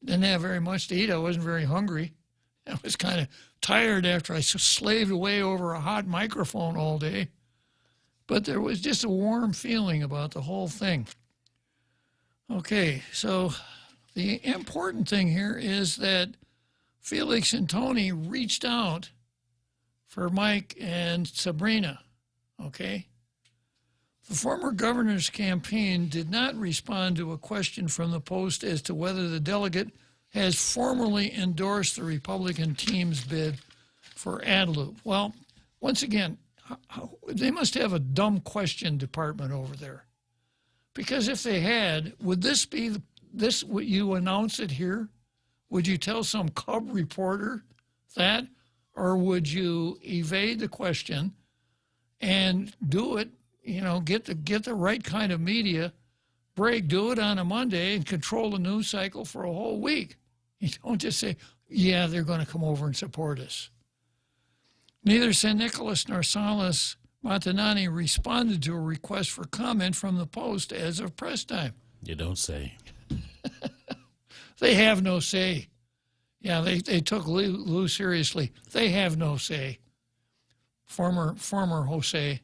Didn't have very much to eat. I wasn't very hungry. I was kind of tired after I slaved away over a hot microphone all day. But there was just a warm feeling about the whole thing. Okay, so the important thing here is that Felix and Tony reached out for Mike and Sabrina, okay? The former governor's campaign did not respond to a question from the Post as to whether the delegate has formally endorsed the Republican team's bid for Adelup. Well, once again, they must have a dumb question department over there. Because if they had, would this be this? Would you announce it here? Would you tell some cub reporter that? Or would you evade the question and do it? You know, get the right kind of media break, do it on a Monday and control the news cycle for a whole week. You don't just say, yeah, they're going to come over and support us. Neither San Nicolas nor Salas Matanani responded to a request for comment from the Post as of press time. You don't say. They have no say. Yeah, they took Lou seriously. They have no say. Former Jose.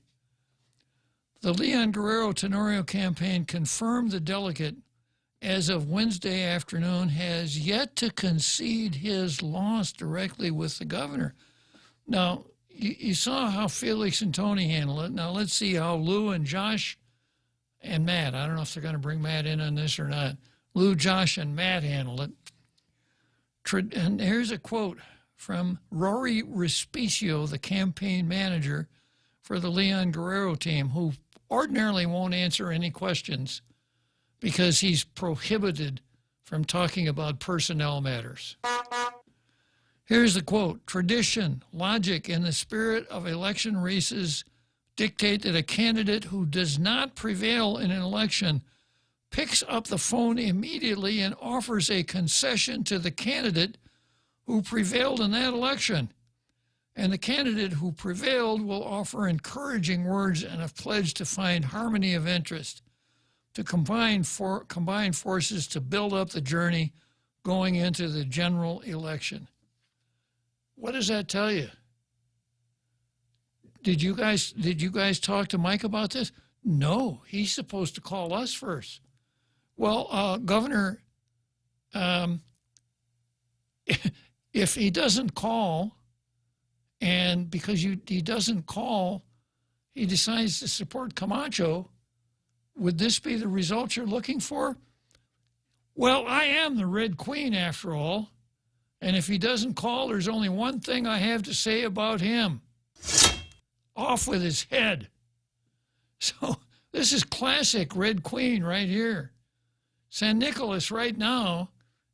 The Leon Guerrero Tenorio campaign confirmed the delegate, as of Wednesday afternoon, has yet to concede his loss directly with the governor. Now, you saw how Felix and Tony handle it. Now, let's see how Lou and Josh and Matt, I don't know if they're going to bring Matt in on this or not, Lou, Josh, and Matt handle it. And here's a quote from Rory Respicio, the campaign manager for the Leon Guerrero team, who ordinarily won't answer any questions because he's prohibited from talking about personnel matters. Here's the quote: tradition, logic, and the spirit of election races dictate that a candidate who does not prevail in an election picks up the phone immediately and offers a concession to the candidate who prevailed in that election. And the candidate who prevailed will offer encouraging words and a pledge to find harmony of interest, to combine forces to build up the journey going into the general election. What does that tell you? Did you guys talk to Mike about this? No, he's supposed to call us first. Well, Governor, if he doesn't call, and because he doesn't call, he decides to support Camacho, would this be the result you're looking for? Well, I am the Red Queen after all, and if he doesn't call, there's only one thing I have to say about him. Off with his head. So this is classic Red Queen right here. San Nicolas right now,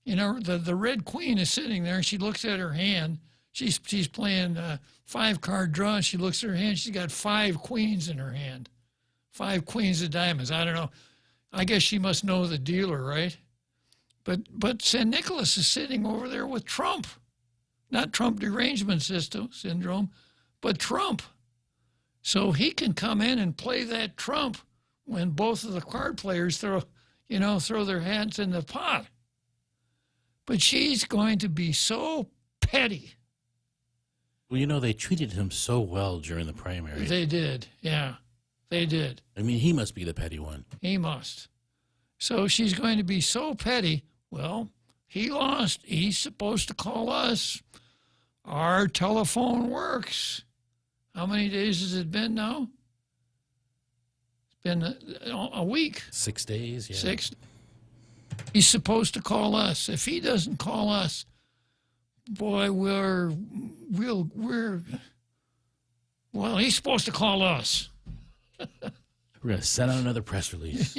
you know, the Red Queen is sitting there. She looks at her hand. She's playing a 5-card draw. She looks at her hand. She's got 5 queens in her hand. 5 queens of diamonds. I don't know. I guess she must know the dealer, right? But San Nicolas is sitting over there with Trump. Not Trump derangement syndrome, but Trump. So he can come in and play that Trump when both of the card players throw their hands in the pot. But she's going to be so petty. Well, you know, they treated him so well during the primary. They did, yeah. They did. I mean, he must be the petty one. He must. So she's going to be so petty. Well, he lost. He's supposed to call us. Our telephone works. How many days has it been now? It's been a week. 6 days, yeah. 6. He's supposed to call us. If he doesn't call us, boy, well, he's supposed to call us. We're going to send out another press release.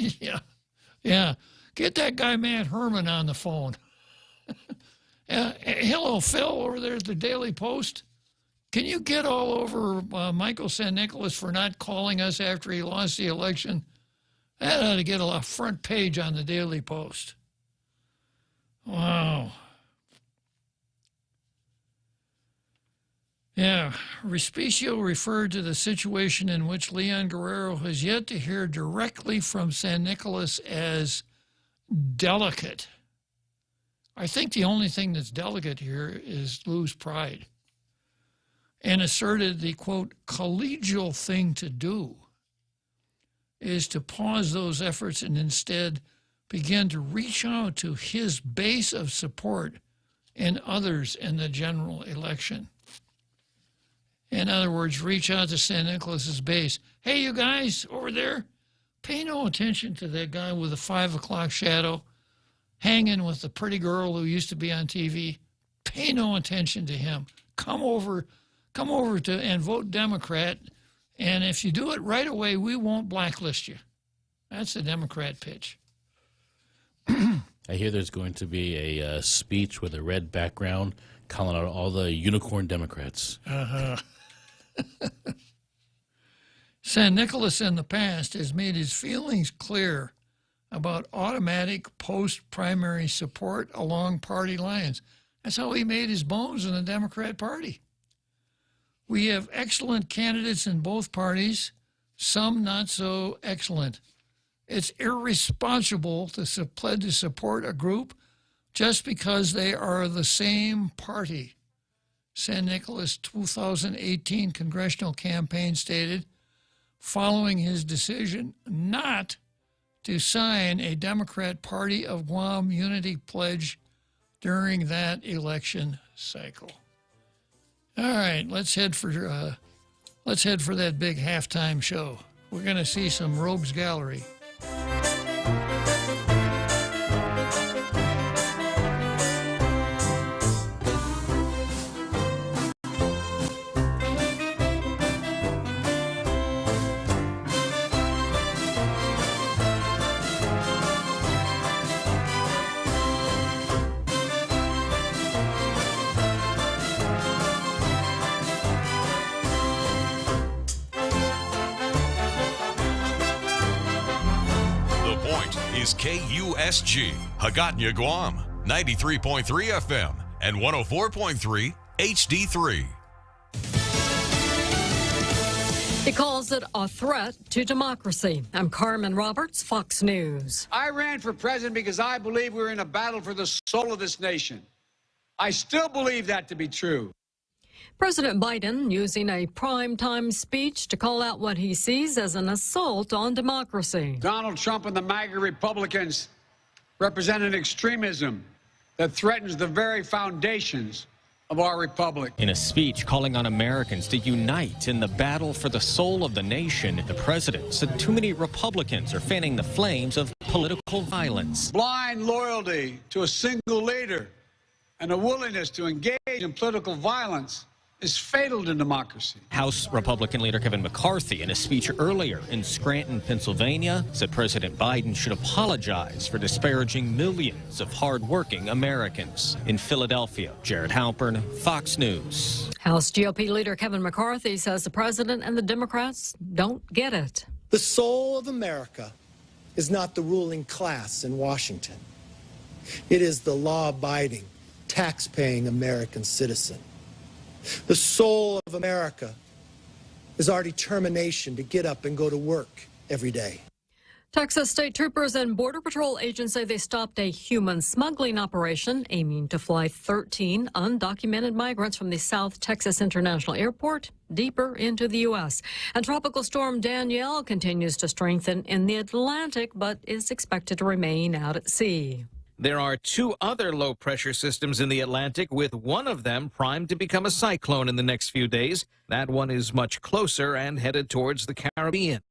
Yeah. Get that guy Matt Herman on the phone. Hello, Phil, over there at the Daily Post. Can you get all over Michael San Nicolas for not calling us after he lost the election? That ought to get a front page on the Daily Post. Wow. Yeah, Respicio referred to the situation in which Leon Guerrero has yet to hear directly from San Nicolas as delicate. I think the only thing that's delicate here is lose pride, and asserted the, quote, collegial thing to do is to pause those efforts and instead begin to reach out to his base of support and others in the general election. In other words, reach out to San Nicolas's base. Hey, you guys over there, pay no attention to that guy with the 5 o'clock shadow hanging with the pretty girl who used to be on TV. Pay no attention to him. Come over to and vote Democrat, and if you do it right away, we won't blacklist you. That's the Democrat pitch. I hear there's going to be a speech with a red background calling out all the unicorn Democrats. Uh-huh. San Nicolas in the past has made his feelings clear about automatic post-primary support along party lines. That's how he made his bones in the Democrat Party. We have excellent candidates in both parties, some not so excellent. It's irresponsible to pledge to support a group just because they are the same party. San Nicolas' 2018 congressional campaign stated, following his decision not to sign a Democrat Party of Guam unity pledge during that election cycle. All right, let's head for that big halftime show. We're going to see some Rogues Gallery. is KUSG, Hagåtña, Guam, 93.3 FM and 104.3 HD3. He calls it a threat to democracy. I'm Carmen Roberts, Fox News. I ran for president because I believe we're in a battle for the soul of this nation. I still believe that to be true. President Biden using a primetime speech to call out what he sees as an assault on democracy. Donald Trump and the MAGA Republicans represent an extremism that threatens the very foundations of our republic. In a speech calling on Americans to unite in the battle for the soul of the nation, the president said too many Republicans are fanning the flames of political violence. Blind loyalty to a single leader and a willingness to engage in political violence is fatal to democracy. House Republican leader Kevin McCarthy, in a speech earlier in Scranton, Pennsylvania, said President Biden should apologize for disparaging millions of hardworking Americans. In Philadelphia, Jared Halpern, Fox News. House GOP leader Kevin McCarthy says the president and the Democrats don't get it. The soul of America is not the ruling class in Washington. It is the law-abiding, tax-paying American citizen. The soul of America is our determination to get up and go to work every day. Texas state troopers and Border Patrol agents say they stopped a human smuggling operation aiming to fly 13 undocumented migrants from the South Texas International Airport deeper into the U.S. And Tropical Storm Danielle continues to strengthen in the Atlantic, but is expected to remain out at sea. There are two other low-pressure systems in the Atlantic, with one of them primed to become a cyclone in the next few days. That one is much closer and headed towards the Caribbean.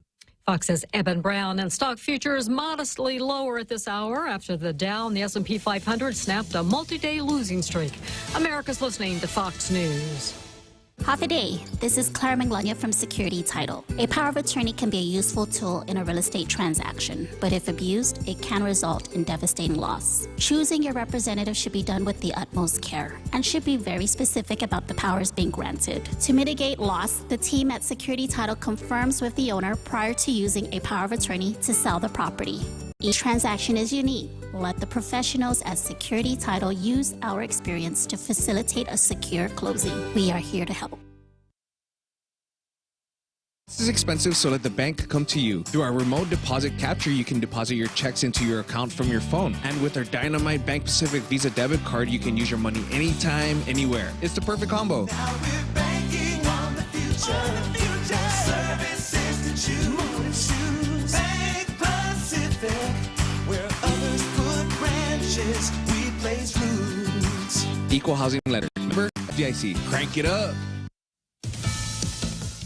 Fox's Eben Brown, and stock futures modestly lower at this hour after the Dow and the S&P 500 snapped a multi-day losing streak. America's listening to Fox News. Half a day. This is Claire Manglania from Security Title. A power of attorney can be a useful tool in a real estate transaction, but if abused, it can result in devastating loss. Choosing your representative should be done with the utmost care and should be very specific about the powers being granted. To mitigate loss, the team at Security Title confirms with the owner prior to using a power of attorney to sell the property. Each transaction is unique. Let the professionals at Security Title use our experience to facilitate a secure closing. We are here to help. This is expensive, so let the bank come to you. Through our remote deposit capture, you can deposit your checks into your account from your phone. And with our Dynamite Bank Pacific Visa debit card, you can use your money anytime, anywhere. It's the perfect combo. Now we're banking on the future. Services to choose. Bank Pacific, where others put branches, we place roots. Equal housing letter. Remember? FDIC. Crank it up.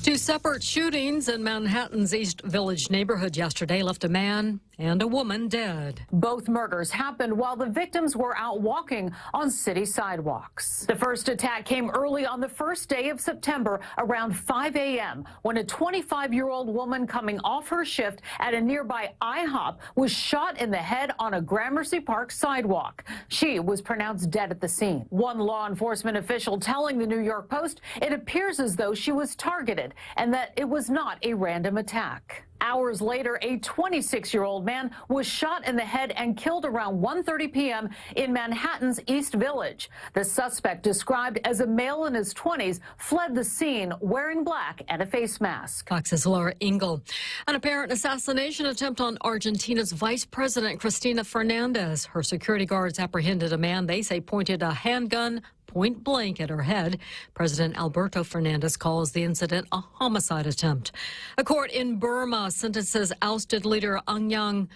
Two separate shootings in Manhattan's East Village neighborhood yesterday left a man and a woman dead. Both murders happened while the victims were out walking on city sidewalks. The first attack came early on the first day of September around 5 a.m. when a 25-year-old woman coming off her shift at a nearby IHOP was shot in the head on a Gramercy Park sidewalk. She was pronounced dead at the scene. One law enforcement official telling the New York Post it appears as though she was targeted and that it was not a random attack. Hours later, a 26-year-old man was shot in the head and killed around 1:30 p.m. in Manhattan's East Village. The suspect, described as a male in his 20s, fled the scene wearing black and a face mask. Fox's Laura Engel. An apparent assassination attempt on Argentina's Vice President Cristina Fernandez. Her security guards apprehended a man they say pointed a handgun point blank at her head. President Alberto Fernandez calls the incident a homicide attempt. A court in Burma sentences ousted leader Aung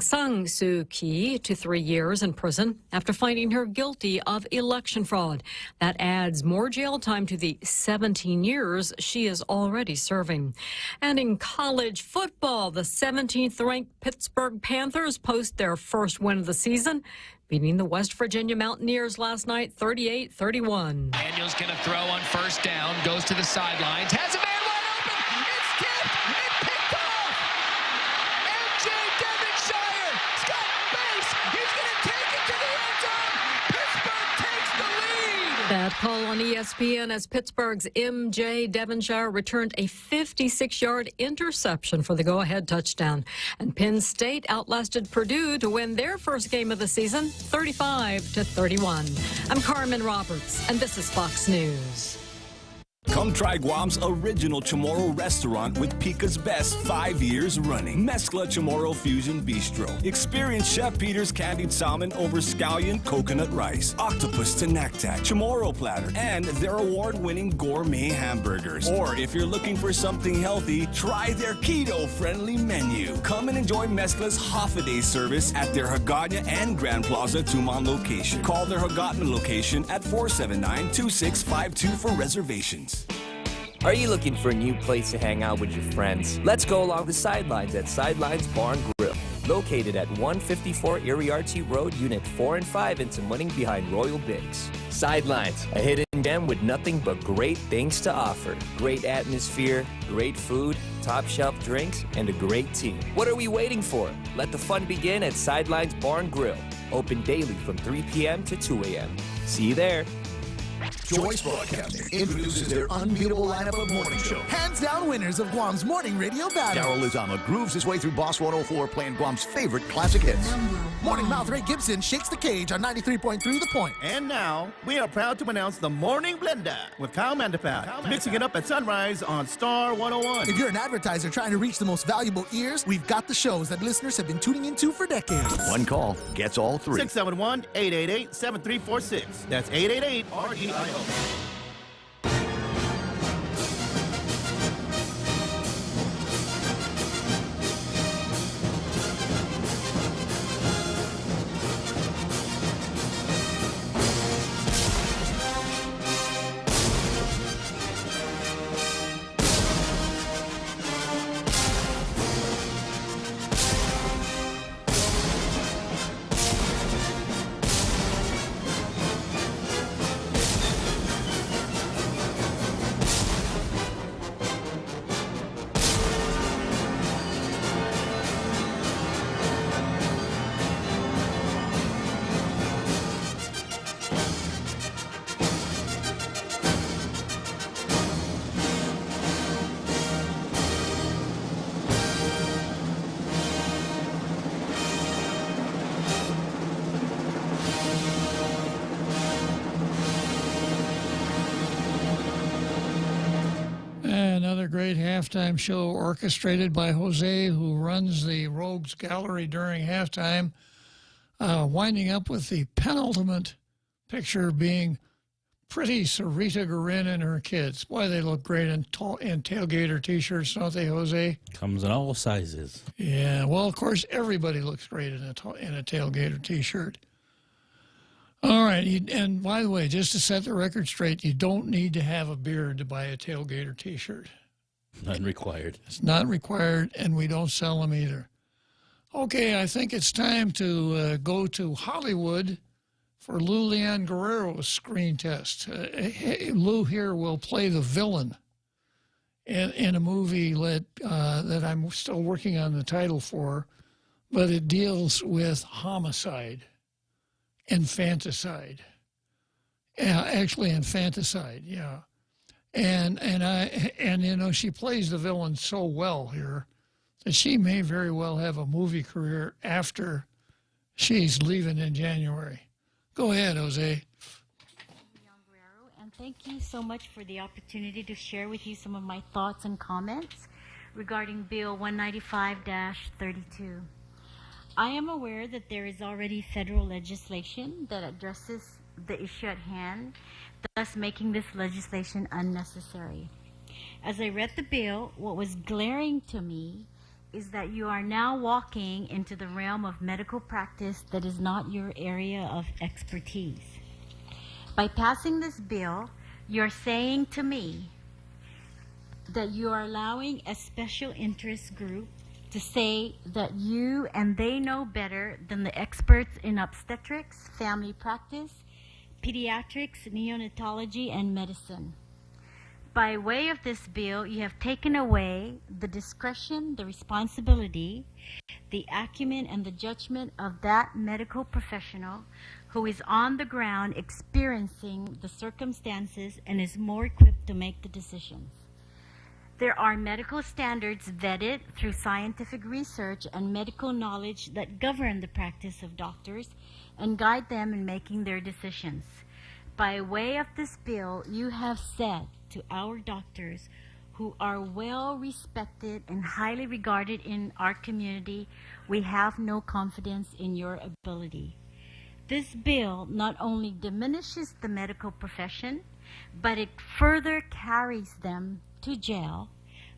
San Suu Kyi to 3 years in prison after finding her guilty of election fraud. That adds more jail time to the 17 years she is already serving. And in college football, the 17th-ranked Pittsburgh Panthers post their first win of the season, beating the West Virginia Mountaineers last night 38-31. Daniels going to throw on first down, goes to the sidelines, has a man wide open, it's tipped, and picked off! M.J. Devonshire's got base, he's going to take it to the end zone, Pittsburgh takes the lead! That call on ESPN as Pittsburgh's M.J. Devonshire returned a 56-yard interception for the go-ahead touchdown. And Penn State outlasted Purdue to win their first game of the season, 35-31. I'm Carmen Roberts, and this is Fox News. Come try Guam's original Chamorro restaurant with Pica's Best 5 years running. Mezcla Chamorro Fusion Bistro. Experience Chef Peter's candied salmon over scallion coconut rice, octopus to naktak, Chamorro platter, and their award-winning gourmet hamburgers. Or if you're looking for something healthy, try their keto-friendly menu. Come and enjoy Mezcla's half-a-day service at their Hagåtña and Grand Plaza Tumon location. Call their Hagåtña location at 479-2652 for reservations. Are you looking for a new place to hang out with your friends? Let's go along the sidelines at Sidelines Bar and Grill. Located at 154 Iriarte Road, Unit 4 and 5 in Tamuning behind Royal Bigs. Sidelines, a hidden gem with nothing but great things to offer. Great atmosphere, great food, top shelf drinks, and a great team. What are we waiting for? Let the fun begin at Sidelines Bar and Grill. Open daily from 3 p.m. to 2 a.m. See you there. Choice Broadcasting introduces their unbeatable lineup of morning show. Hands down winners of Guam's morning radio battle. Daryl Lizama grooves his way through Boss 104 playing Guam's favorite classic hits. Morning mouth Ray Gibson shakes the cage on 93.3 The Point. And now, we are proud to announce the Morning Blender with Kyle Mandapat, mixing it up at sunrise on Star 101. If you're an advertiser trying to reach the most valuable ears, we've got the shows that listeners have been tuning into for decades. One call gets all three. 671-888-7346. That's 888-REIO. Another great halftime show orchestrated by Jose, who runs the Rogues Gallery during halftime, winding up with the penultimate picture being pretty Sarita Guerin and her kids. Boy, they look great in tailgater T-shirts, don't they, Jose? Comes in all sizes. Yeah, well, of course, everybody looks great in a tailgater T-shirt. All right, and by the way, just to set the record straight, you don't need to have a beard to buy a tailgater T-shirt. Not required. It's not required, and we don't sell them either. Okay, I think it's time to go to Hollywood for Lou Leon Guerrero's screen test. Lou here will play the villain in a movie that I'm still working on the title for, but it deals with homicide. Infanticide. Yeah, actually infanticide, yeah. And you know, she plays the villain so well here that she may very well have a movie career after she's leaving in January. Go ahead, Jose. And thank you so much for the opportunity to share with you some of my thoughts and comments regarding Bill 195-32. I am aware that there is already federal legislation that addresses the issue at hand, thus making this legislation unnecessary. As I read the bill, what was glaring to me is that you are now walking into the realm of medical practice that is not your area of expertise. By passing this bill, you're saying to me that you are allowing a special interest group to say that you and they know better than the experts in obstetrics, family practice, pediatrics, neonatology, and medicine. By way of this bill, you have taken away the discretion, the responsibility, the acumen, and the judgment of that medical professional who is on the ground experiencing the circumstances and is more equipped to make the decisions. There are medical standards vetted through scientific research and medical knowledge that govern the practice of doctors and guide them in making their decisions. By way of this bill, you have said to our doctors, who are well respected and highly regarded in our community, we have no confidence in your ability. This bill not only diminishes the medical profession, but it further carries them to jail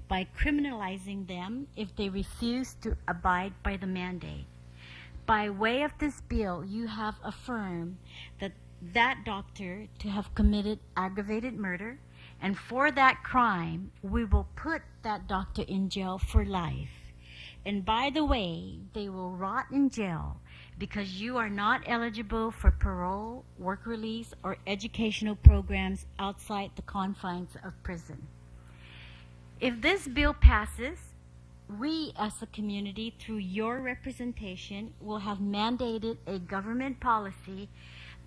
by criminalizing them if they refuse to abide by the mandate. By way of this bill, you have affirmed that doctor to have committed aggravated murder, and for that crime, we will put that doctor in jail for life. And by the way, they will rot in jail because you are not eligible for parole, work release, or educational programs outside the confines of prison. If this bill passes, we as a community, through your representation, will have mandated a government policy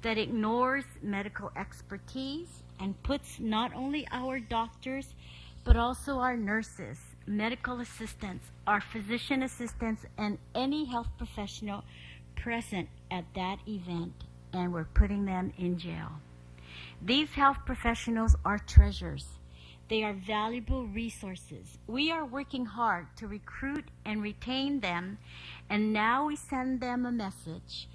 that ignores medical expertise and puts not only our doctors, but also our nurses, medical assistants, our physician assistants, and any health professional present at that event, and we're putting them in jail. These health professionals are treasures. They are valuable resources. We are working hard to recruit and retain them, and now we send them a message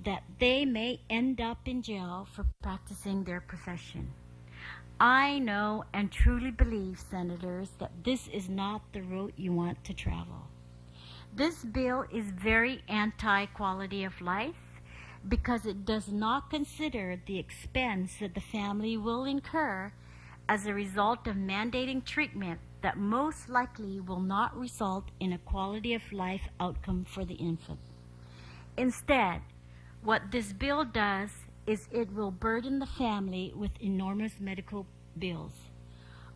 that they may end up in jail for practicing their profession. I know and truly believe, Senators, that this is not the route you want to travel. This bill is very anti-quality of life because it does not consider the expense that the family will incur as a result of mandating treatment that most likely will not result in a quality of life outcome for the infant. Instead, what this bill does is it will burden the family with enormous medical bills.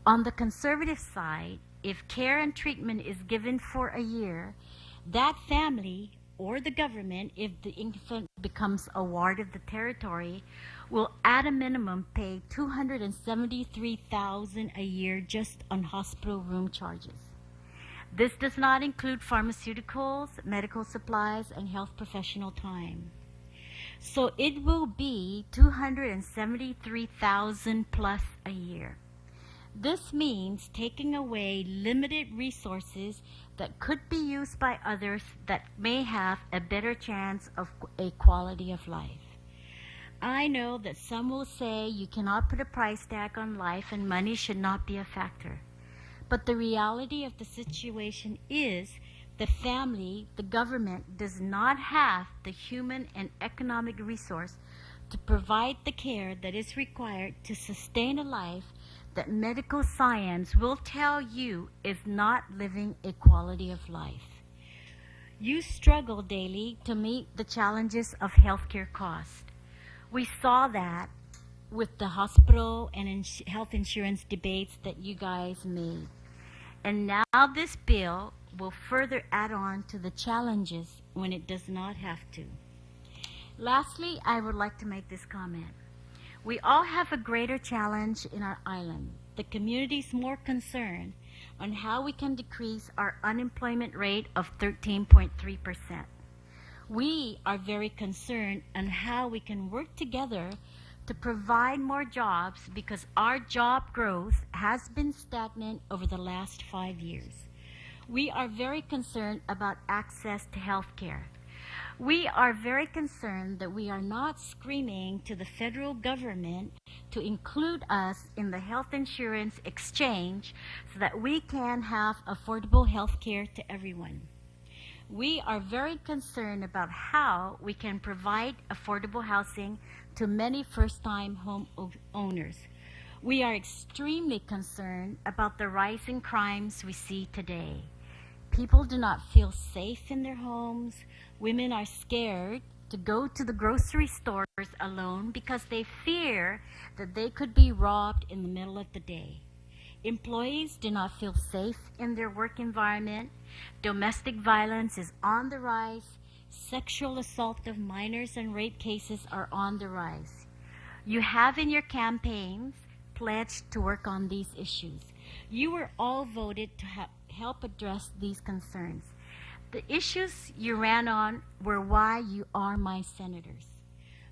On the conservative side, if care and treatment is given for a year, that family or the government, if the infant becomes a ward of the territory, will at a minimum pay $273,000 a year just on hospital room charges. This does not include pharmaceuticals, medical supplies, and health professional time. So it will be $273,000 plus a year. This means taking away limited resources that could be used by others that may have a better chance of a quality of life. I know that some will say you cannot put a price tag on life and money should not be a factor. But the reality of the situation is the family, the government, does not have the human and economic resource to provide the care that is required to sustain a life that medical science will tell you is not living a quality of life. You struggle daily to meet the challenges of healthcare costs. We saw that with the hospital and health insurance debates that you guys made. And now this bill will further add on to the challenges when it does not have to. Lastly, I would like to make this comment. We all have a greater challenge in our island. The community is more concerned on how we can decrease our unemployment rate of 13.3%. We are very concerned on how we can work together to provide more jobs because our job growth has been stagnant over the last 5 years. We are very concerned about access to health care. We are very concerned that we are not screaming to the federal government to include us in the health insurance exchange so that we can have affordable health care to everyone. We are very concerned about how we can provide affordable housing to many first-time home owners. We are extremely concerned about the rising crimes we see today. People do not feel safe in their homes. Women are scared to go to the grocery stores alone because they fear that they could be robbed in the middle of the day. Employees do not feel safe in their work environment. Domestic violence is on the rise. Sexual assault of minors and rape cases are on the rise. You have in your campaigns pledged to work on these issues. You were all voted to help address these concerns. The issues you ran on were why you are my senators.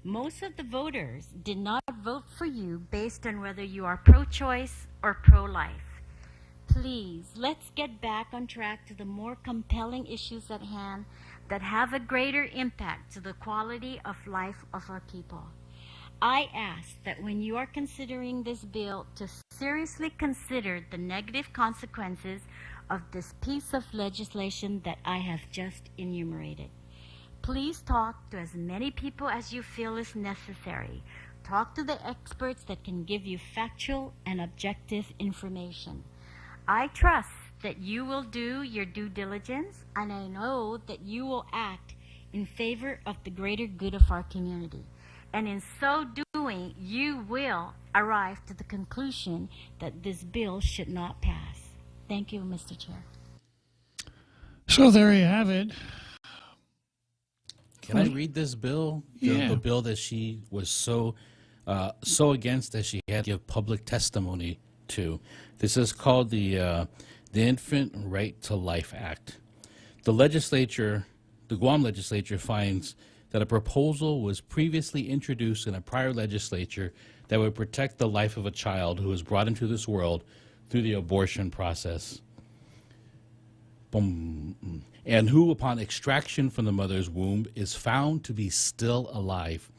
Most of the voters did not vote for you based on whether you are pro-choice or pro-life. Please, let's get back on track to the more compelling issues at hand that have a greater impact to the quality of life of our people. I ask that when you are considering this bill to seriously consider the negative consequences of this piece of legislation that I have just enumerated. Please talk to as many people as you feel is necessary. Talk to the experts that can give you factual and objective information. I trust that you will do your due diligence, and I know that you will act in favor of the greater good of our community. And in so doing, you will arrive to the conclusion that this bill should not pass. Thank you, Mr. Chair. So there you have it. Can I read this bill? Yeah. The bill that she was so against that she had to give public testimony to. This is called the Infant Right to Life Act. The Guam legislature finds that a proposal was previously introduced in a prior legislature that would protect the life of a child who was brought into this world through the abortion process. And who, upon extraction from the mother's womb, is found to be still alive.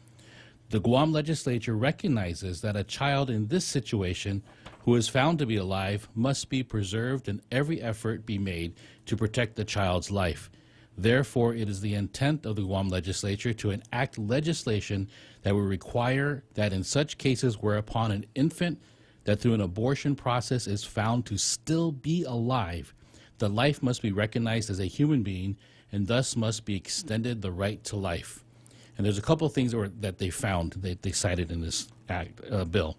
The Guam legislature recognizes that a child in this situation who is found to be alive must be preserved and every effort be made to protect the child's life. Therefore, it is the intent of the Guam legislature to enact legislation that will require that in such cases whereupon an infant that through an abortion process is found to still be alive, the life must be recognized as a human being and thus must be extended the right to life. And there's a couple of things that they found, they cited in this bill.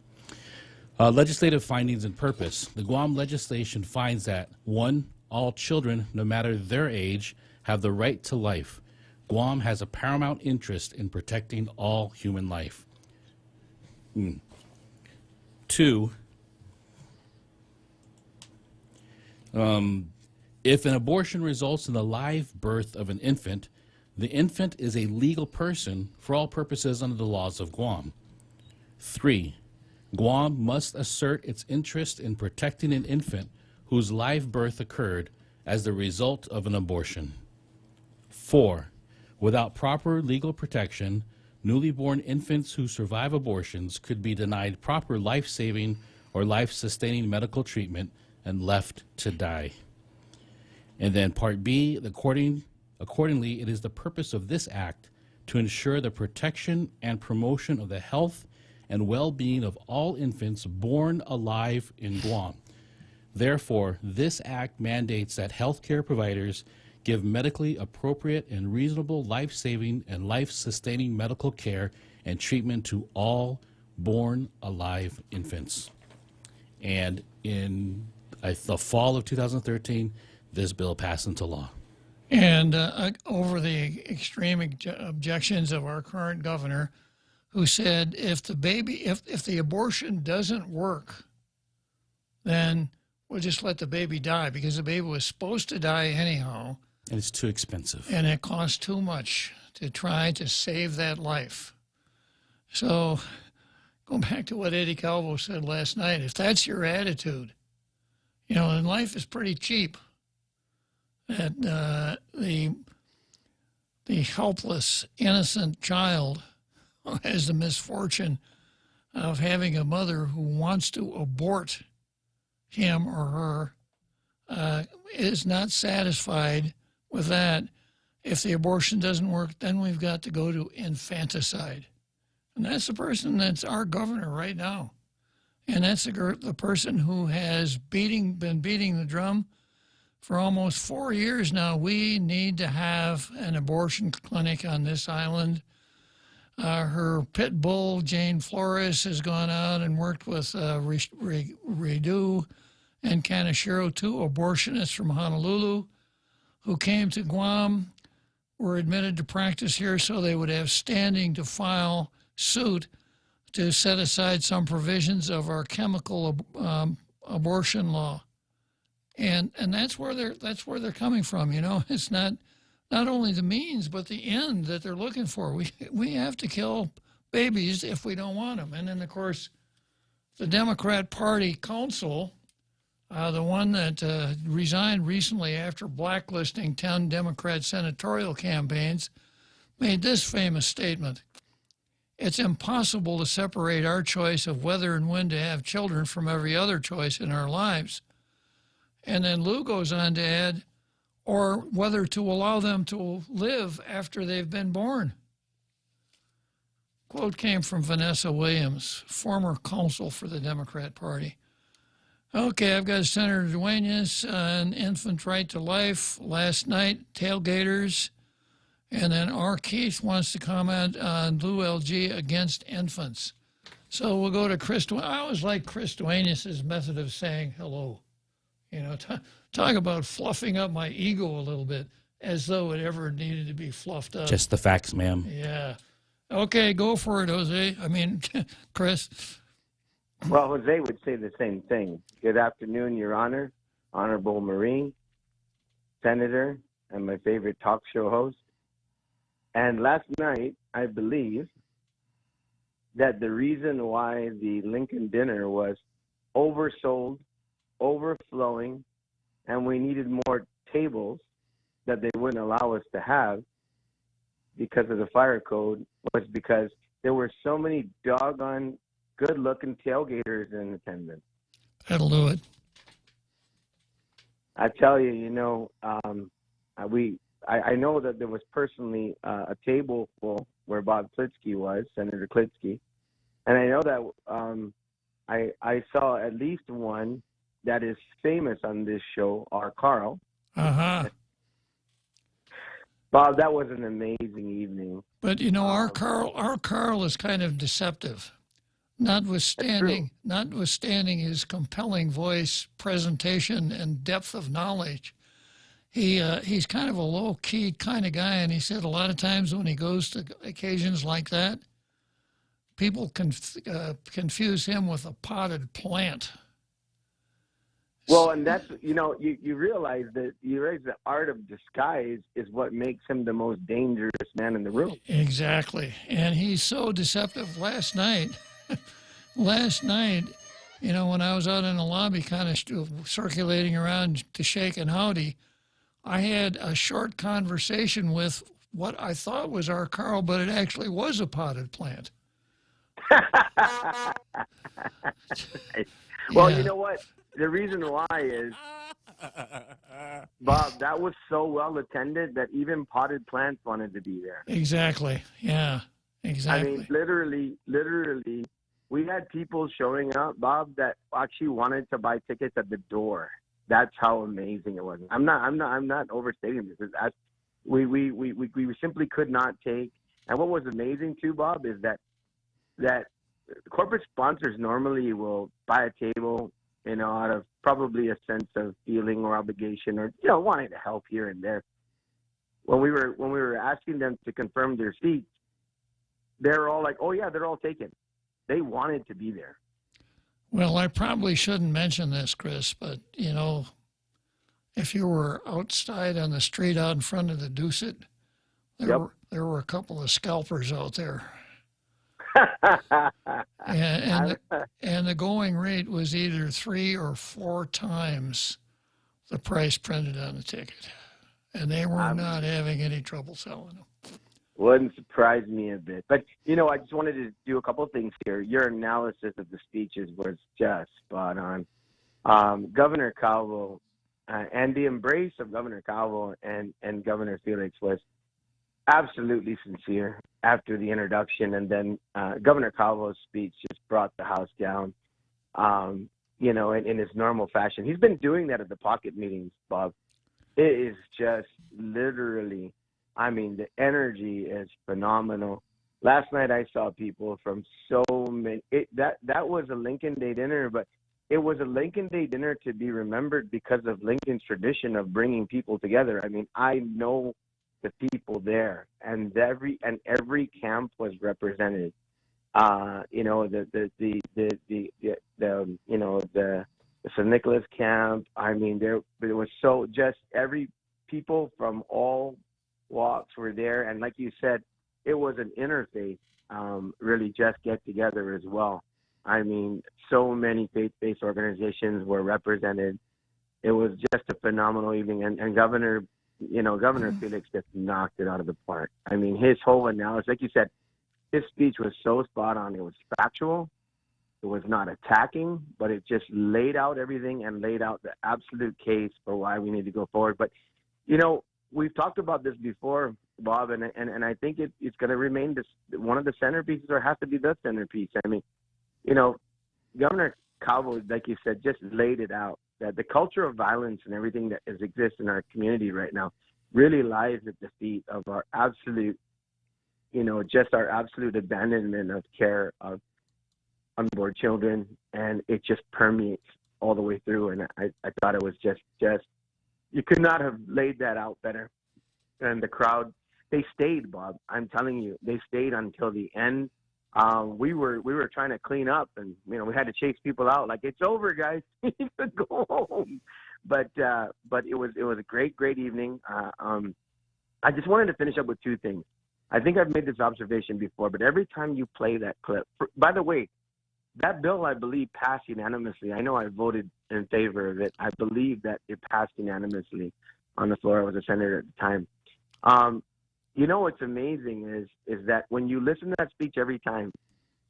Legislative findings and purpose. The Guam legislation finds that, 1, all children, no matter their age, have the right to life. Guam has a paramount interest in protecting all human life. 2, if an abortion results in the live birth of an infant, the infant is a legal person for all purposes under the laws of Guam. 3, Guam must assert its interest in protecting an infant whose live birth occurred as the result of an abortion. 4, without proper legal protection, newly born infants who survive abortions could be denied proper life-saving or life-sustaining medical treatment and left to die. And then Part B, accordingly, it is the purpose of this act to ensure the protection and promotion of the health and well-being of all infants born alive in Guam. Therefore, this act mandates that healthcare providers give medically appropriate and reasonable life-saving and life-sustaining medical care and treatment to all born alive infants. And in the fall of 2013, this bill passed into law. And over the extreme objections of our current governor, who said if the abortion doesn't work, then we'll just let the baby die because the baby was supposed to die anyhow. And it's too expensive. And it costs too much to try to save that life. So go back to what Eddie Calvo said last night. If that's your attitude, and life is pretty cheap. That the helpless, innocent child who has the misfortune of having a mother who wants to abort him or her is not satisfied with that. If the abortion doesn't work, then we've got to go to infanticide. And that's the person that's our governor right now. And that's the person who has been beating the drum for almost 4 years now. We need to have an abortion clinic on this island. Her pit bull, Jane Flores, has gone out and worked with Redu and Kaneshiro, 2 abortionists from Honolulu, who came to Guam, were admitted to practice here so they would have standing to file suit to set aside some provisions of our chemical abortion law. And that's where they're coming from. It's not only the means but the end that they're looking for. We have to kill babies if we don't want them. And then of course the Democrat Party council, the one that resigned recently after blacklisting 10 Democrat senatorial campaigns, made this famous statement: "It's impossible to separate our choice of whether and when to have children from every other choice in our lives." And then Lou goes on to add, "or whether to allow them to live after they've been born." Quote came from Vanessa Williams, former counsel for the Democrat Party. Okay, I've got Senator Duenas on infant right to life last night, tailgaters, and then R. Keith wants to comment on Lou LG against infants. So we'll go to Chris. I always like Chris Duenas' method of saying hello. Talk about fluffing up my ego a little bit, as though it ever needed to be fluffed up. Just the facts, ma'am. Yeah. Okay, go for it, Jose. Chris. Well, Jose would say the same thing. Good afternoon, Your Honor, Honorable Marine, Senator, and my favorite talk show host. And last night, I believe that the reason why the Lincoln dinner was oversold, overflowing, and we needed more tables that they wouldn't allow us to have because of the fire code was because there were so many doggone good-looking tailgaters in attendance. That'll do it. I tell you, I know that there was personally a table full where Bob Klitzkie was, Senator Klitzkie, and I know that I saw at least one that is famous on this show, our Carl. Uh-huh. Bob, that was an amazing evening. But our Carl is kind of deceptive. Notwithstanding his compelling voice, presentation, and depth of knowledge, he's kind of a low-key kind of guy. And he said a lot of times when he goes to occasions like that, people confuse him with a potted plant. Well, and that's, you realize that the art of disguise is what makes him the most dangerous man in the room. Exactly. And he's so deceptive. Last night, when I was out in the lobby kind of circulating around to shake and howdy, I had a short conversation with what I thought was our Carl, but it actually was a potted plant. Well, Yeah. You know what? The reason why is, Bob, that was so well attended that even potted plants wanted to be there. Exactly. Yeah, exactly. I mean, literally, we had people showing up, Bob, that actually wanted to buy tickets at the door. That's how amazing it was. I'm not overstating this. We simply could not take. And what was amazing too, Bob, is that corporate sponsors normally will buy a table, out of probably a sense of feeling or obligation or, wanting to help here and there. When we were asking them to confirm their seats, they're all like, oh yeah, they're all taken. They wanted to be there. Well, I probably shouldn't mention this, Chris, but, if you were outside on the street out in front of the Doucet, there were a couple of scalpers out there. and the going rate was either 3 or 4 times the price printed on the ticket, and they were not having any trouble selling them. Wouldn't surprise me a bit, but I just wanted to do a couple of things here. Your analysis of the speeches was just spot on. Governor Calvo and the embrace of Governor Calvo and Governor Felix was absolutely sincere after the introduction, and then Governor Calvo's speech just brought the house down, in his normal fashion. He's been doing that at the pocket meetings, Bob. It is just literally, the energy is phenomenal. Last night I saw people from so many. That was a Lincoln Day dinner, but it was a Lincoln Day dinner to be remembered because of Lincoln's tradition of bringing people together. I know the people there, and every camp was represented. You know, the St. Nicholas camp. I mean, there was so just every people from all walks were there, and like you said, it was an interfaith, really just get together as well. I mean, so many faith-based organizations were represented. It was just a phenomenal evening, and Governor Felix just knocked it out of the park. I mean, his whole analysis, like you said, his speech was so spot on. It was factual. It was not attacking, but it just laid out everything and laid out the absolute case for why we need to go forward. But, you know, we've talked about this before, Bob, and I think it's going to remain one of the centerpieces, or has to be the centerpiece. I mean, you know, Governor Calvo, like you said, just laid it out, that the culture of violence and everything that exists in our community right now really lies at the feet of our absolute, you know, just our absolute abandonment of care of unborn children, and it just permeates all the way through. And I thought it was just you could not have laid that out better. And the crowd, they stayed, Bob. I'm telling you, they stayed until the end. We were trying to clean up, and you know, we had to chase people out. Like, it's over, guys. We need to go home. But it was a great evening. I just wanted to finish up with two things. I think I've made this observation before, but every time you play that clip, by the way, that bill, I believe, passed unanimously. I know I voted in favor of it. I believe that it passed unanimously on the floor. I was a senator at the time. You know what's amazing is that when you listen to that speech every time,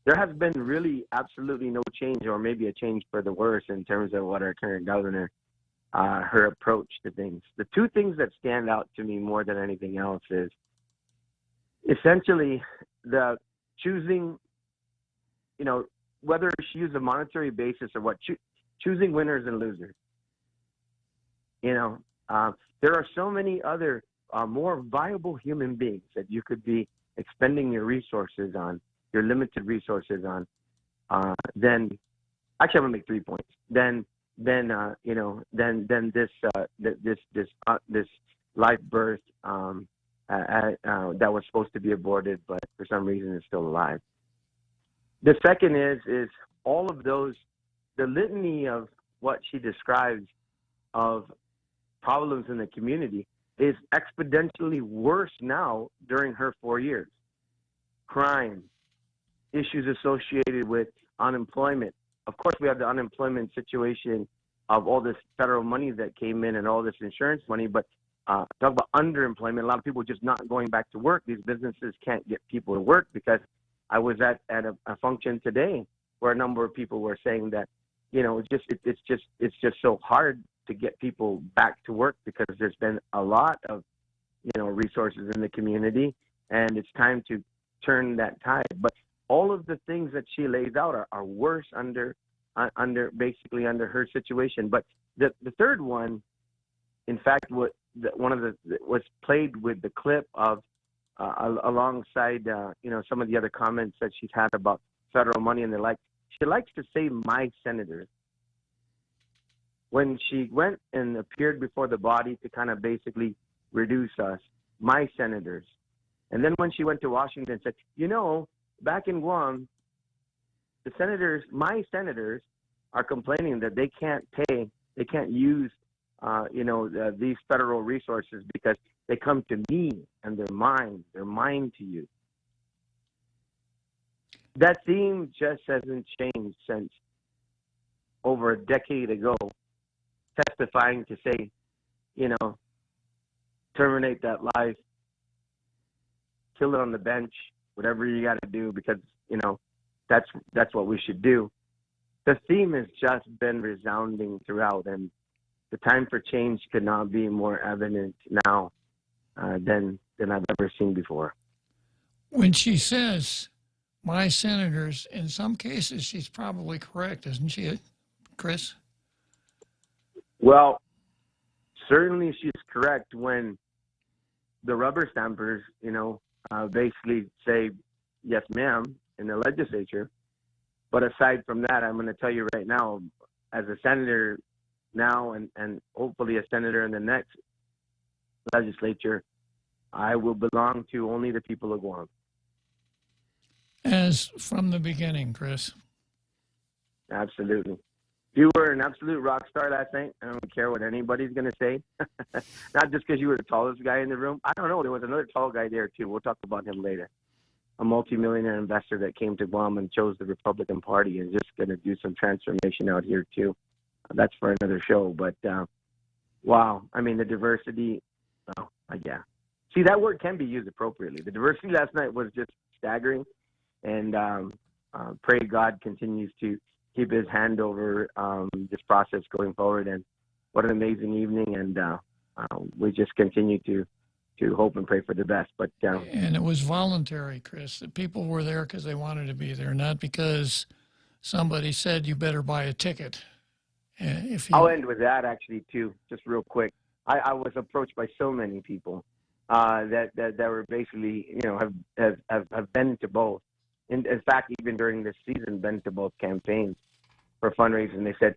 there has been really absolutely no change, or maybe a change for the worse, in terms of what our current governor, her approach to things. The two things that stand out to me more than anything else is essentially the choosing, you know, whether she used a monetary basis or what, choosing winners and losers. You know, there are so many other more viable human beings that you could be expending your resources on, your limited resources on, then actually I'm gonna make 3 points. Then this live birth that was supposed to be aborted, but for some reason is still alive. The second is all of those, the litany of what she describes of problems in the community is exponentially worse now during her 4 years. Crime, issues associated with unemployment. Of course, we have the unemployment situation of all this federal money that came in and all this insurance money, but talk about underemployment. A lot of people just not going back to work. These businesses can't get people to work, because I was at a function today where a number of people were saying that, you know, it's just so hard to get people back to work, because there's been a lot of, you know, resources in the community, and it's time to turn that tide. But all of the things that she lays out are worse under her situation. But the third one, in fact, was played with the clip of alongside you know, some of the other comments that she's had about federal money and the like. She likes to say "my senators." When she went and appeared before the body to kind of basically reduce us, "my senators," and then when she went to Washington and said, you know, back in Guam, the senators, my senators, are complaining that they can't use these federal resources because they come to me and they're mine to you. That theme just hasn't changed since over a decade ago, testifying to say, you know, terminate that life, kill it on the bench, whatever you got to do, because, you know, that's what we should do. The theme has just been resounding throughout, and the time for change could not be more evident now than I've ever seen before. When she says "my senators," in some cases she's probably correct, isn't she, Chris? Well, certainly she's correct when the rubber stampers, you know, basically say "yes, ma'am" in the legislature. But aside from that, I'm going to tell you right now, as a senator now and hopefully a senator in the next legislature, I will belong to only the people of Guam. As from the beginning, Chris. Absolutely. You were an absolute rock star last night. I don't care what anybody's going to say. Not just because you were the tallest guy in the room. I don't know. There was another tall guy there, too. We'll talk about him later. A multimillionaire investor that came to Guam and chose the Republican Party and just going to do some transformation out here, too. That's for another show. But, wow. I mean, the diversity. Oh, yeah. See, that word can be used appropriately. The diversity last night was just staggering. And pray God continues to keep his hand over this process going forward. And what an amazing evening. And we just continue to hope and pray for the best. But and it was voluntary, Chris. The people were there because they wanted to be there, not because somebody said you better buy a ticket. I'll end with that, actually, too, just real quick. I was approached by so many people that were basically, have been to both. In fact, even during this season, been to both campaigns for fundraising. They said,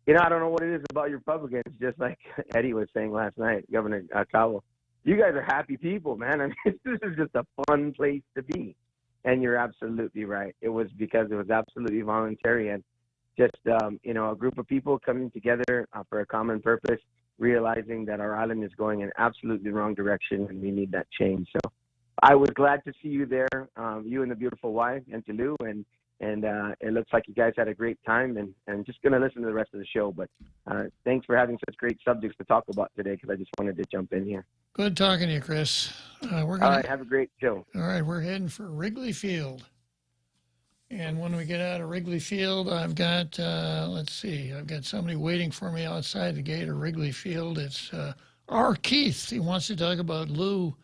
I don't know what it is about your Republicans, just like Eddie was saying last night, Governor Cowell. You guys are happy people, man. I mean, this is just a fun place to be. And you're absolutely right. It was because it was absolutely voluntary and just, a group of people coming together for a common purpose, realizing that our island is going in absolutely the wrong direction and we need that change. So I was glad to see you there, you and the beautiful wife, and Tulu, and it looks like you guys had a great time, and just going to listen to the rest of the show. But thanks for having such great subjects to talk about today, because I just wanted to jump in here. Good talking to you, Chris. All right, have a great show. All right, we're heading for Wrigley Field. And when we get out of Wrigley Field, I've got, I've got somebody waiting for me outside the gate of Wrigley Field. It's R. Keith. He wants to talk about Lou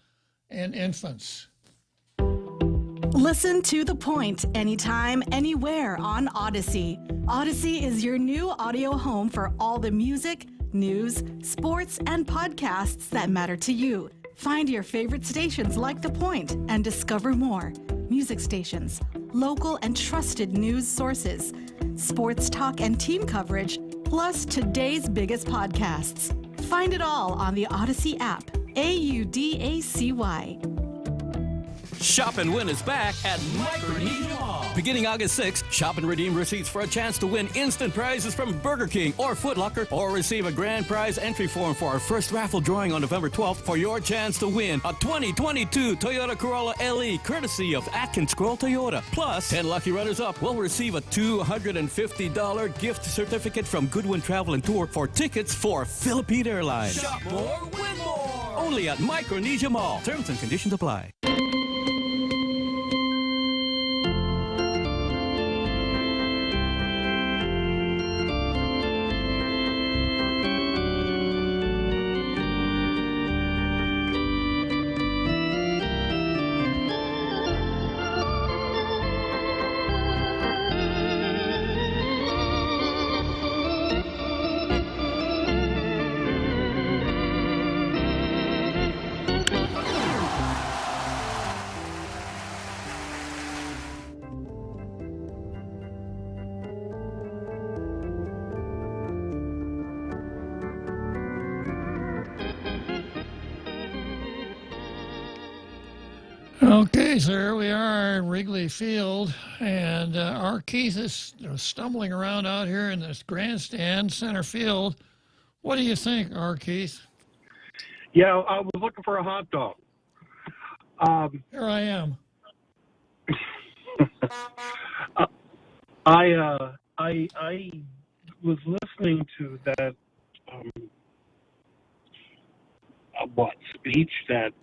and infants. Listen to The Point anytime, anywhere on Odyssey. Odyssey is your new audio home for all the music, news, sports, and podcasts that matter to you. Find your favorite stations like The Point and discover more. Music stations, local and trusted news sources, sports talk and team coverage, plus today's biggest podcasts. Find it all on the Odyssey app. AUDACY. Shop and Win is back at Micronesia Mall. Beginning August 6th, shop and redeem receipts for a chance to win instant prizes from Burger King or Foot Locker, or receive a grand prize entry form for our first raffle drawing on November 12th for your chance to win a 2022 Toyota Corolla LE courtesy of Atkins Scroll Toyota. Plus, 10 lucky runners-up will receive a $250 gift certificate from Goodwin Travel and Tour for tickets for Philippine Airlines. Shop more, win more. Only at Micronesia Mall. Terms and conditions apply. Okay, so here we are at Wrigley Field, and our Keith is stumbling around out here in this grandstand center field. What do you think, R. Keith? Yeah, I was looking for a hot dog. Here I am. I was listening to that speech that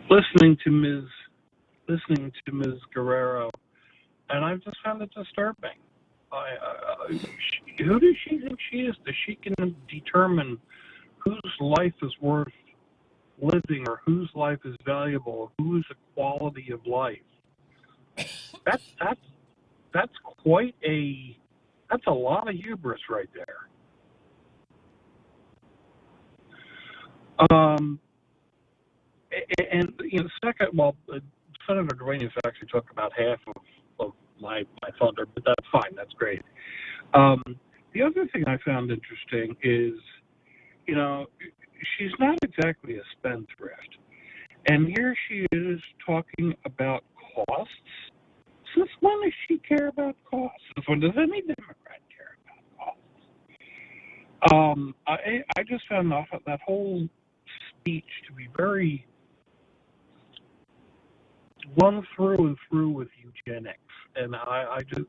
listening to Ms. Guerrero, and I just found it disturbing. Who does she think she is? That she can determine whose life is worth living or whose life is valuable, whose quality of life? That's quite that's a lot of hubris right there. And second, Senator Duenas actually took about half of my thunder, but that's fine. That's great. The other thing I found interesting is, she's not exactly a spendthrift. And here she is talking about costs. Since when does she care about costs? Since when does any Democrat care about costs? I just found that whole speech to be very run through and through with eugenics. And I just,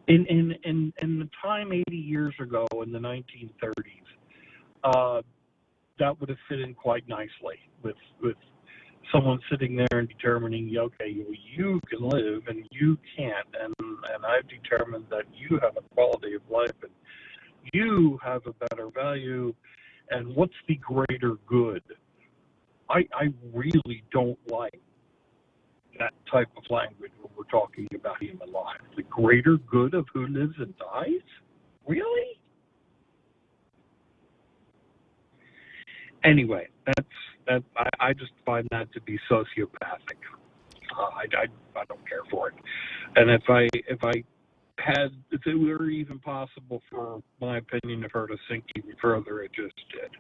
in the time 80 years ago in the 1930s, that would have fit in quite nicely with someone sitting there and determining, okay, you can live and you can't, and I've determined that you have a quality of life and you have a better value, and what's the greater good? I really don't like that type of language when we're talking about human life. The greater good of who lives and dies? Really? Anyway, I just find that to be sociopathic. I don't care for it. And if it were even possible for my opinion of her to sink even further, it just did.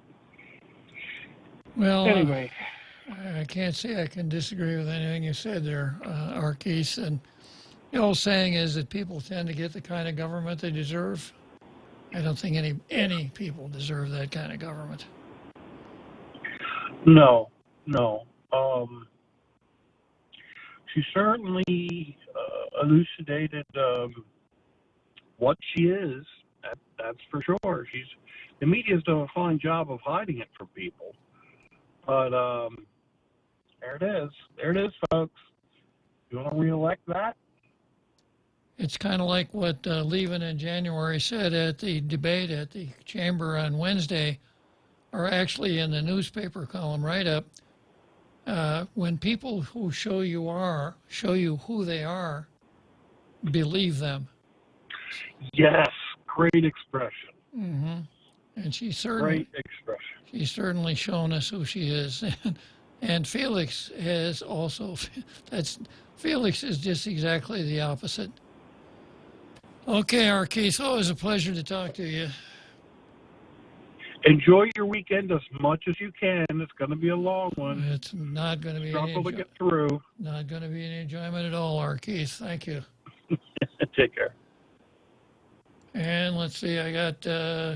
Well, anyway, I can't say I can disagree with anything you said there, Arquise. And the old saying is that people tend to get the kind of government they deserve. I don't think any people deserve that kind of government. No. She certainly elucidated what she is. That's for sure. The media's done a fine job of hiding it from people. But there it is. There it is, folks. You want to reelect that? It's kind of like what Levin in January said at the debate at the chamber on Wednesday, or actually in the newspaper column write-up. When people who show you who they are, believe them. Yes, great expression. Mm-hmm. And she's certainly shown us who she is. And Felix has also, Felix is just exactly the opposite. Okay, Arquise, always a pleasure to talk to you. Enjoy your weekend as much as you can. It's going to be a long one. It's not going to be struggle to get through. Not going to be any enjoyment at all, Arquise. Thank you. Take care. And let's see, I got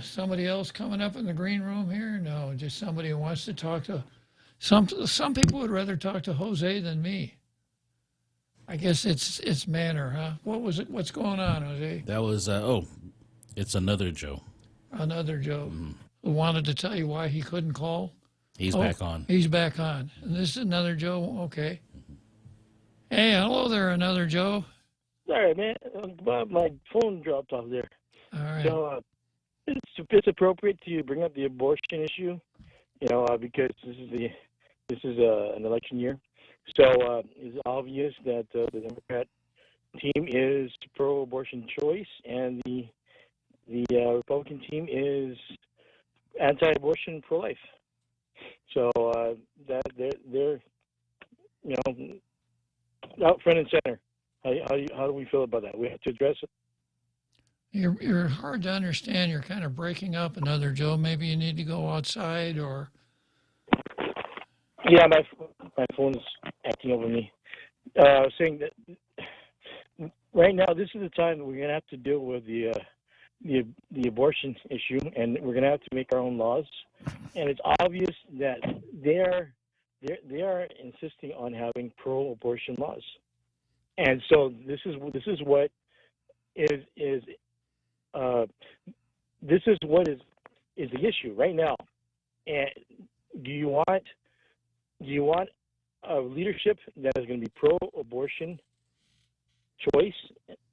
somebody else coming up in the green room here. No, just somebody who wants to talk to. Some people would rather talk to Jose than me. I guess it's manner, huh? What was it? What's going on, Jose? That was it's another Joe. Another Joe. Mm-hmm. Who wanted to tell you why he couldn't call? He's back on. He's back on. And this is another Joe? Okay. Hey, hello there, another Joe. Sorry, man. My phone dropped off there. All right. So it's appropriate to bring up the abortion issue, because this is an election year. So it's obvious that the Democrat team is pro-abortion choice, and the Republican team is anti-abortion, pro-life. So that they're out front and center. How do we feel about that? We have to address it. You're hard to understand. You're kind of breaking up. Another Joe. Maybe you need to go outside or. Yeah, my phone's acting over me. I was saying that right now this is the time that we're going to have to deal with the abortion issue, and we're going to have to make our own laws. And it's obvious that they are insisting on having pro-abortion laws. And so this is what is the issue right now. And do you want a leadership that is going to be pro-abortion choice,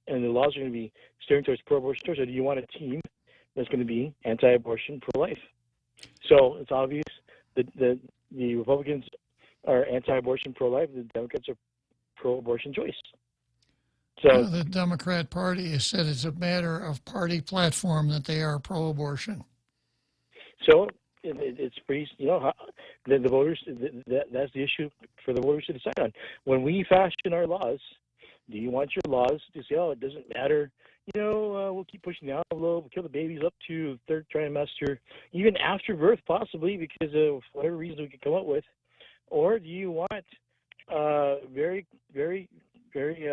and the laws are going to be steering towards pro-abortion choice, or do you want a team that's going to be anti-abortion, pro-life? So it's obvious that the Republicans are anti-abortion, pro-life. The Democrats are pro-abortion choice. So the Democrat Party has said it's a matter of party platform that they are pro-abortion. So it's pretty, the voters, that's the issue for the voters to decide on. When we fashion our laws, do you want your laws to say, it doesn't matter we'll keep pushing the envelope, we'll kill the babies up to third trimester, even after birth, possibly, because of whatever reasons we could come up with? Or do you want very, very, very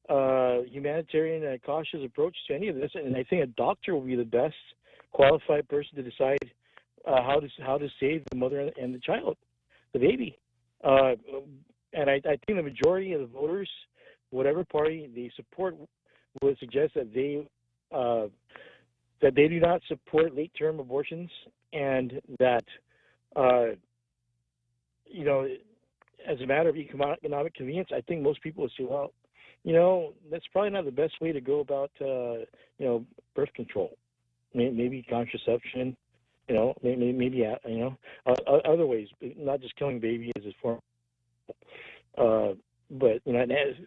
humanitarian and cautious approach to any of this? And I think a doctor will be the best qualified person to decide how to save the mother and the child, the baby. And I think the majority of the voters, whatever party they support, would suggest that they do not support late-term abortions, and that as a matter of economic convenience, I think most people would say, well, that's probably not the best way to go about birth control. Maybe contraception, maybe other ways, not just killing baby as a form, but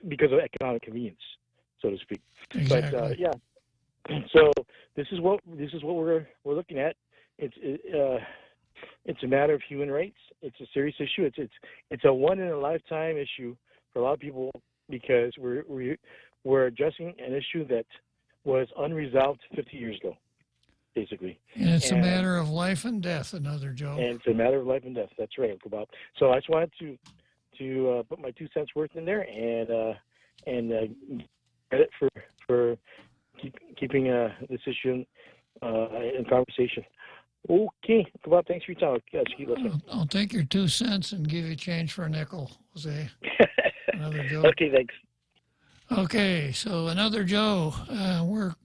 because of economic convenience, so to speak. Exactly. But yeah, so this is what we're looking at. It's a matter of human rights. It's a serious issue. It's a one in a lifetime issue for a lot of people, because we're addressing an issue that was unresolved 50 years ago, basically. And it's a matter of life and death, Joe. And it's a matter of life and death. That's right, Uncle Bob. So I just wanted to put my 2 cents worth in there and credit for keeping this issue in conversation. Okay, Uncle Bob, thanks for your time. I'll keep listening. I'll take your 2 cents and give you change for a nickel, Jose. Another Joe. Okay, thanks. Okay, so another Joe. We're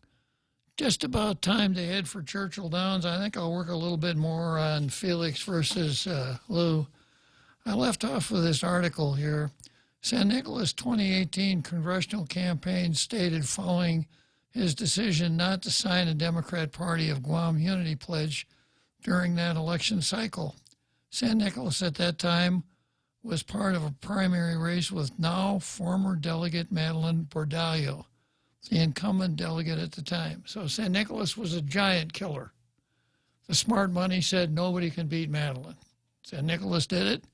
just about time to head for Churchill Downs. I think I'll work a little bit more on Felix versus Lou. I left off with this article here. San Nicolas 2018 congressional campaign stated following his decision not to sign a Democrat Party of Guam Unity pledge during that election cycle. San Nicolas at that time was part of a primary race with now former delegate Madeline Bordallo, the incumbent delegate at the time. So San Nicolas was a giant killer. The smart money said nobody can beat Madeline. San Nicolas did it,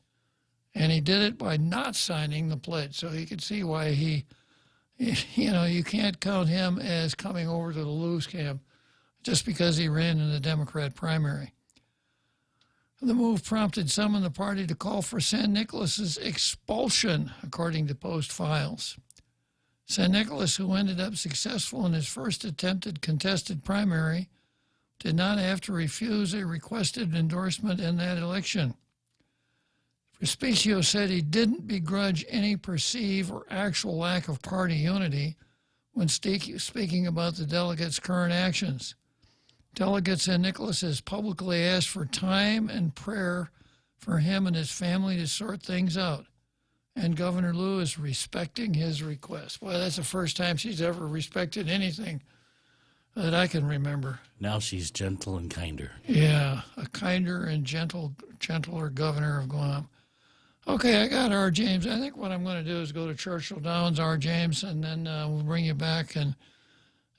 and he did it by not signing the pledge. So you could see why you can't count him as coming over to the Lou's camp just because he ran in the Democrat primary. The move prompted some in the party to call for San Nicolas's expulsion, according to Post files. San Nicolas, who ended up successful in his first attempted contested primary, did not have to refuse a requested endorsement in that election. Respicio said he didn't begrudge any perceived or actual lack of party unity when speaking about the delegates' current actions. Delegate San Nicolas has publicly asked for time and prayer for him and his family to sort things out, and Governor Lou is respecting his request. Well, that's the first time she's ever respected anything that I can remember. Now she's gentle and kinder. Yeah, a kinder and gentler governor of Guam. Okay, I got R. James. I think what I'm going to do is go to Churchill Downs, R. James, and then we'll bring you back and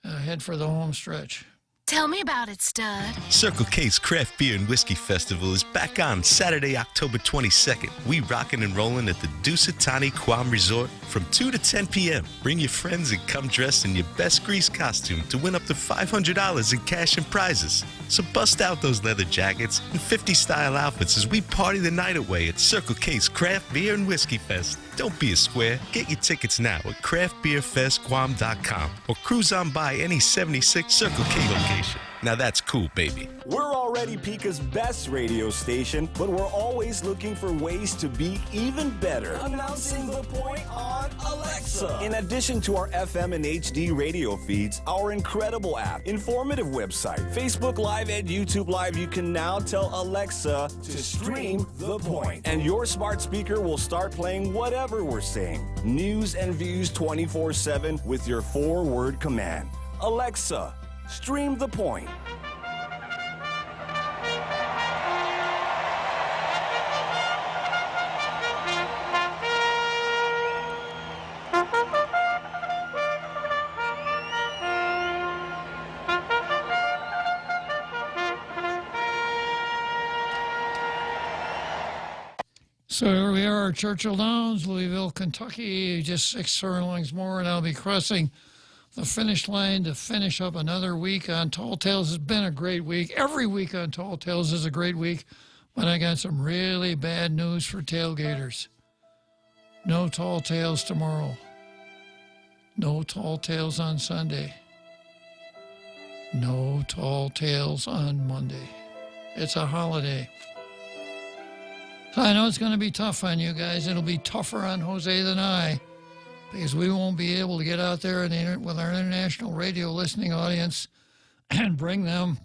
head for the home stretch. Tell me about it, stud. Circle K's Craft Beer and Whiskey Festival is back on Saturday, October 22nd. We rockin' and rollin' at the Dusatani Guam Resort from 2 to 10 p.m. Bring your friends and come dressed in your best grease costume to win up to $500 in cash and prizes. So bust out those leather jackets and 50-style outfits as we party the night away at Circle K's Craft Beer and Whiskey Fest. Don't be a square. Get your tickets now at craftbeerfestguam.com or cruise on by any 76 Circle K location. Now that's cool, baby. We're already Pica's best radio station, but we're always looking for ways to be even better. Announcing the point on Alexa. In addition to our FM and HD radio feeds, our incredible app, informative website, Facebook Live, and YouTube Live, you can now tell Alexa to stream The Point. And your smart speaker will start playing whatever we're saying. News and views 24/7 with your 4-word command. Alexa, stream The Point. So here we are at Churchill Downs, Louisville, Kentucky, just 6 furlongs more, and I'll be crossing the finish line to finish up another week on Tall Tales. Has been a great week. Every week on Tall Tales is a great week, but I got some really bad news for tailgaters. No Tall Tales tomorrow. No Tall Tales on Sunday. No Tall Tales on Monday. It's a holiday. So I know it's going to be tough on you guys. It'll be tougher on Jose than I, because we won't be able to get out there with our international radio listening audience and bring them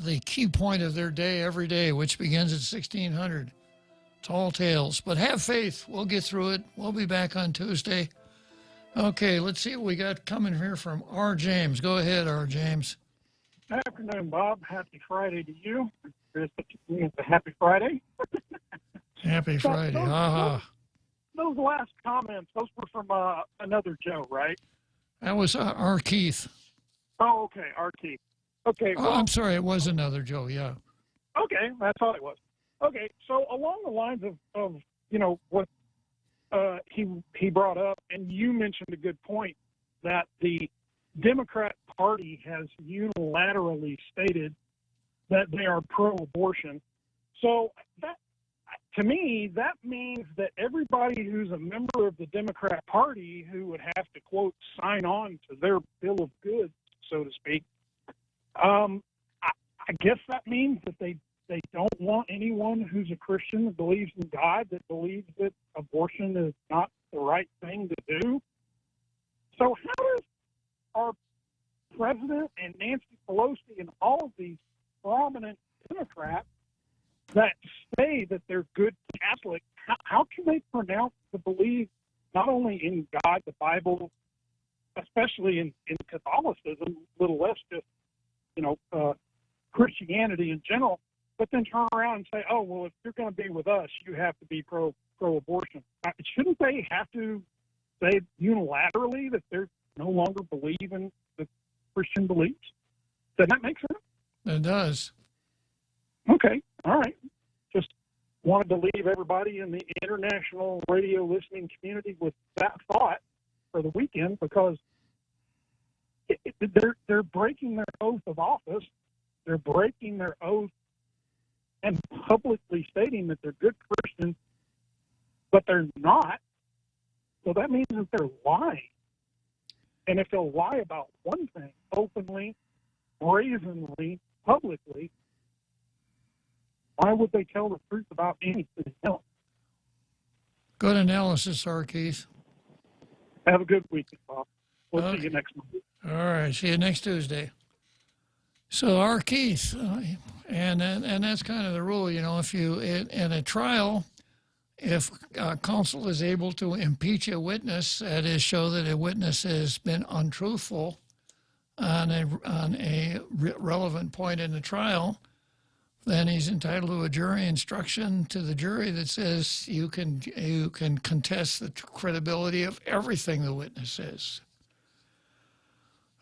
the key point of their day every day, which begins at 1600. Tall Tales. But have faith. We'll get through it. We'll be back on Tuesday. Okay, let's see what we got coming here from R. James. Go ahead, R. James. Good afternoon, Bob. Happy Friday to you. It's a happy Friday. Happy Friday. Those last comments, those were from another Joe, right? That was R. Keith. Oh, okay, R. Keith. Okay. Well, I'm sorry, it was another Joe, yeah. Okay, that's all it was. Okay, so along the lines of what he brought up, and you mentioned a good point, that the Democrat Party has unilaterally stated that they are pro-abortion. So that, to me, that means that everybody who's a member of the Democrat Party who would have to, quote, sign on to their bill of goods, so to speak, I guess that means that they don't want anyone who's a Christian that believes in God, that believes that abortion is not the right thing to do. So how does our president and Nancy Pelosi and all of these prominent Democrats that say that they're good Catholic, how can they pronounce the belief not only in God, the Bible, especially in Catholicism, a little less just, Christianity in general, but then turn around and say, oh, well, if you're going to be with us, you have to be pro-abortion. Shouldn't they have to say unilaterally that they're no longer believe in the Christian beliefs? Does that make sense? It does. Okay. All right. Just wanted to leave everybody in the international radio listening community with that thought for the weekend, because they're breaking their oath of office. They're breaking their oath and publicly stating that they're good Christians, but they're not. So that means that they're lying. And if they'll lie about one thing openly, brazenly, publicly, why would they tell the truth about anything else? Good analysis, R. Keith. Have a good weekend, Bob. We'll see you next month. All right. See you next Tuesday. So, R. Keith, and that's kind of the rule, if you, in a trial, if counsel is able to impeach a witness, that is, show that a witness has been untruthful on a relevant point in the trial, then he's entitled to a jury instruction to the jury that says you can contest the credibility of everything the witness says.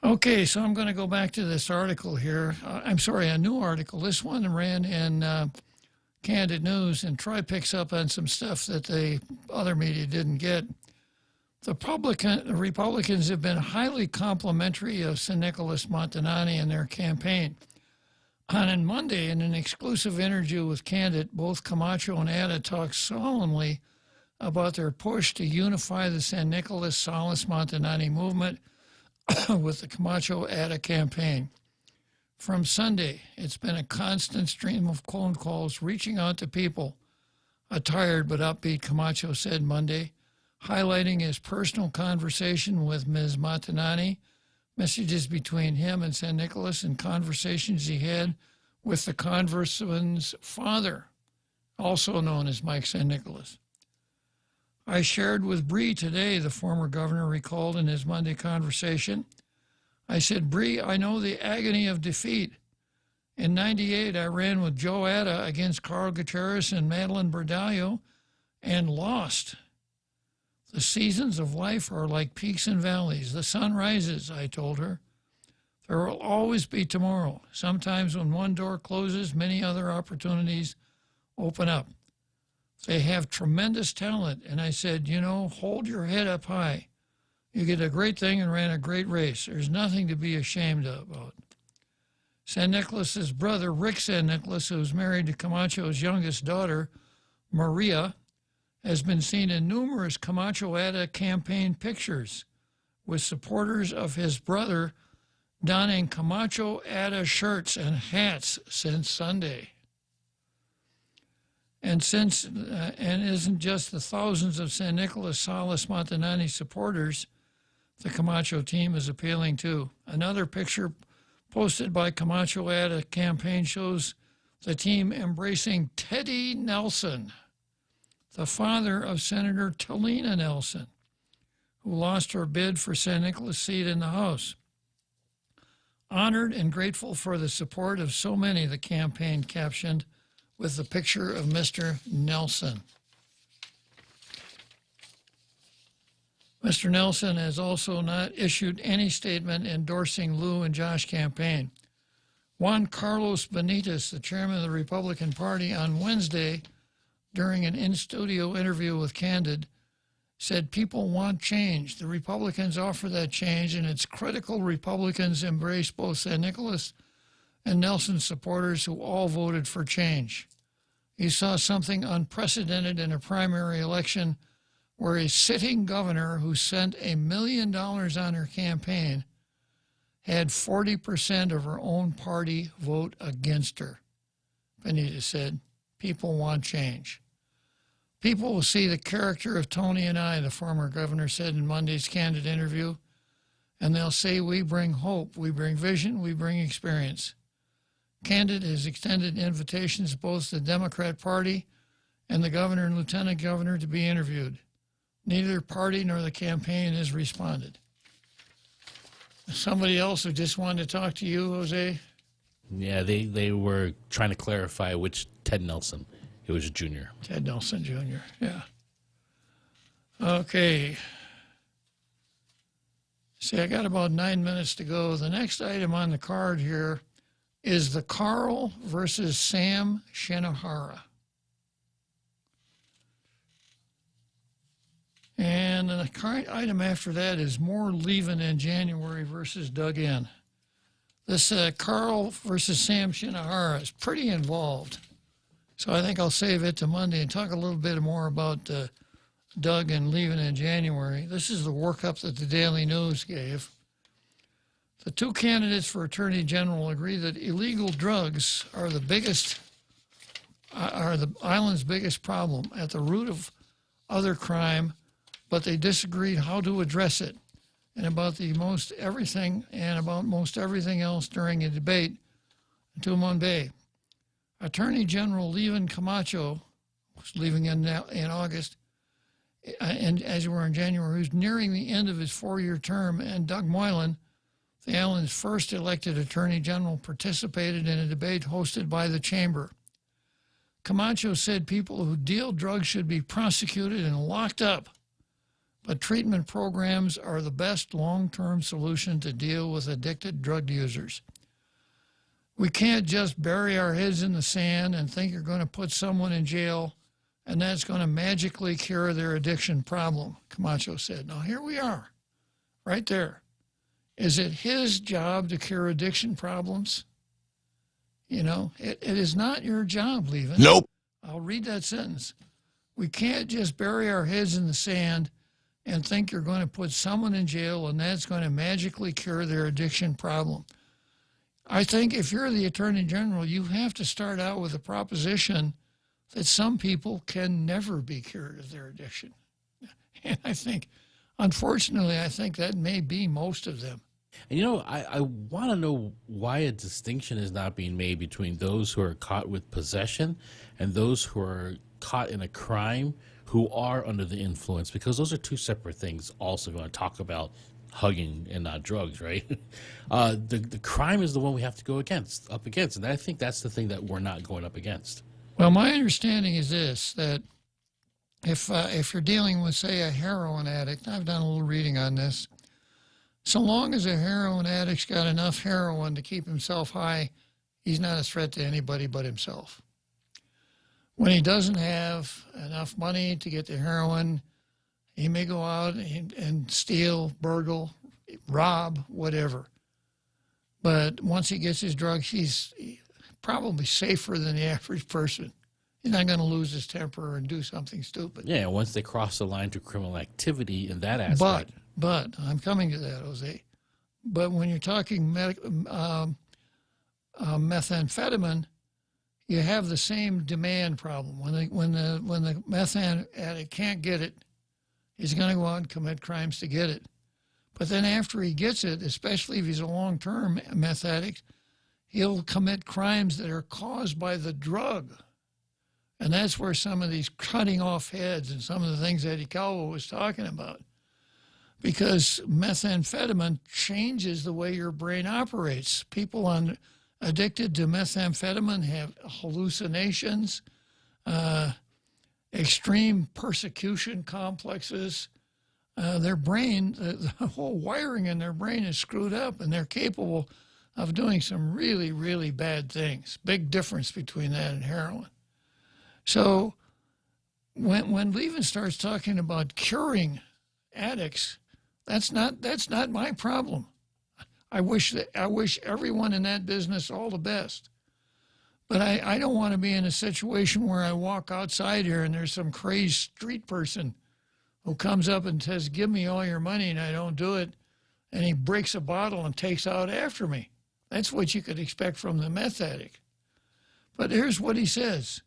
Okay, so I'm going to go back to this article here. A new article. This one ran in Candid News, and Troy picks up on some stuff that the other media didn't get. The Republicans have been highly complimentary of San Nicolas Montanani in their campaign. On Monday, in an exclusive interview with Candid, both Camacho and Atta talked solemnly about their push to unify the San Nicolas Salas Montanani movement with the Camacho-Atta campaign. From Sunday, it's been a constant stream of phone calls reaching out to people. A tired but upbeat Camacho said Monday, highlighting his personal conversation with Ms. Montanani, messages between him and San Nicolas, and conversations he had with the congressman's father, also known as Mike San Nicolas. I shared with Bree today, the former governor recalled in his Monday conversation. I said, Bree, I know the agony of defeat. In '98, I ran with Joe Atta against Carl Gutierrez and Madeline Bordallo and lost. The seasons of life are like peaks and valleys. The sun rises, I told her. There will always be tomorrow. Sometimes when one door closes, many other opportunities open up. They have tremendous talent. And I said, hold your head up high. You did a great thing and ran a great race. There's nothing to be ashamed about. San Nicolas's brother, Rick San Nicolas, who's married to Camacho's youngest daughter, Maria, has been seen in numerous Camacho-Ada campaign pictures with supporters of his brother donning Camacho-Ada shirts and hats since Sunday. And isn't just the thousands of San Nicolas Salas Montanani supporters the Camacho team is appealing to. Another picture posted by Camacho-Ada campaign shows the team embracing Teddy Nelson, the father of Senator Talina Nelson, who lost her bid for San Nicolas' seat in the House. Honored and grateful for the support of so many, the campaign captioned with the picture of Mr. Nelson. Mr. Nelson has also not issued any statement endorsing Lou and Josh's campaign. Juan Carlos Benitez, the chairman of the Republican Party, on Wednesday, during an in-studio interview with Candid, said people want change. The Republicans offer that change, and it's critical Republicans embrace both San Nicolas and Nelson supporters who all voted for change. He saw something unprecedented in a primary election where a sitting governor who spent $1 million on her campaign had 40% of her own party vote against her. Benitez said, people want change. People will see the character of Tony and I, the former governor said in Monday's Candid interview, and they'll say we bring hope, we bring vision, we bring experience. Candid has extended invitations to both the Democrat Party and the governor and lieutenant governor to be interviewed. Neither party nor the campaign has responded. Somebody else who just wanted to talk to you, Jose? Yeah, they were trying to clarify which Ted Nelson. It was a junior. Ted Nelson Jr., yeah. Okay. See, I got about 9 minutes to go. The next item on the card here is the Carl versus Sam Shinohara. And the item after that is more leaving in January versus dug in. This Carl versus Sam Shinohara is pretty involved. So I think I'll save it to Monday and talk a little bit more about Doug and leaving in January. This is the workup that the Daily News gave. The two candidates for Attorney General agree that illegal drugs are the island's biggest problem, at the root of other crime, but they disagreed how to address it and about most everything else during a debate in Tumon Bay. Attorney General Levin Camacho was leaving in August, and as we were in January, who's nearing the end of his 4-year term, and Doug Moylan, the island's first elected Attorney General, participated in a debate hosted by the Chamber. Camacho said people who deal drugs should be prosecuted and locked up, but treatment programs are the best long-term solution to deal with addicted drug users. We can't just bury our heads in the sand and think you're going to put someone in jail and that's going to magically cure their addiction problem, Camacho said. Now, here we are, right there. Is it his job to cure addiction problems? You know, it is not your job, Levin. Nope. I'll read that sentence. We can't just bury our heads in the sand and think you're going to put someone in jail and that's going to magically cure their addiction problem. I think if you're the Attorney General, you have to start out with a proposition that some people can never be cured of their addiction. And I think, unfortunately, I think that may be most of them. And, you know, I want to know why a distinction is not being made between those who are caught with possession and those who are caught in a crime who are under the influence, because those are two separate things. Also, we want to talk about hugging and not drugs, right? The crime is the one we have to go up against, and I think that's the thing that we're not going up against. Well, my understanding is this, that if you're dealing with, say, a heroin addict, I've done a little reading on this, so long as a heroin addict's got enough heroin to keep himself high, he's not a threat to anybody but himself. When he doesn't have enough money to get the heroin, He may go out and steal, burgle, rob, whatever. But once he gets his drugs, he's probably safer than the average person. He's not going to lose his temper and do something stupid. Yeah, once they cross the line to criminal activity in that aspect. But I'm coming to that, Jose. But when you're talking methamphetamine, you have the same demand problem. When the meth addict can't get it, he's going to go out and commit crimes to get it. But then after he gets it, especially if he's a long-term meth addict, he'll commit crimes that are caused by the drug. And that's where some of these cutting off heads and some of the things Eddie Calvo was talking about. Because methamphetamine changes the way your brain operates. People addicted to methamphetamine have hallucinations, extreme persecution complexes. Their brain, the whole wiring in their brain is screwed up, and they're capable of doing some really, really bad things. Big difference between that and heroin. So when Levin starts talking about curing addicts, that's not my problem. I wish everyone in that business all the best. But I don't want to be in a situation where I walk outside here and there's some crazed street person who comes up and says, "Give me all your money," and I don't do it, and he breaks a bottle and takes out after me. That's what you could expect from the meth addict. But here's what he says.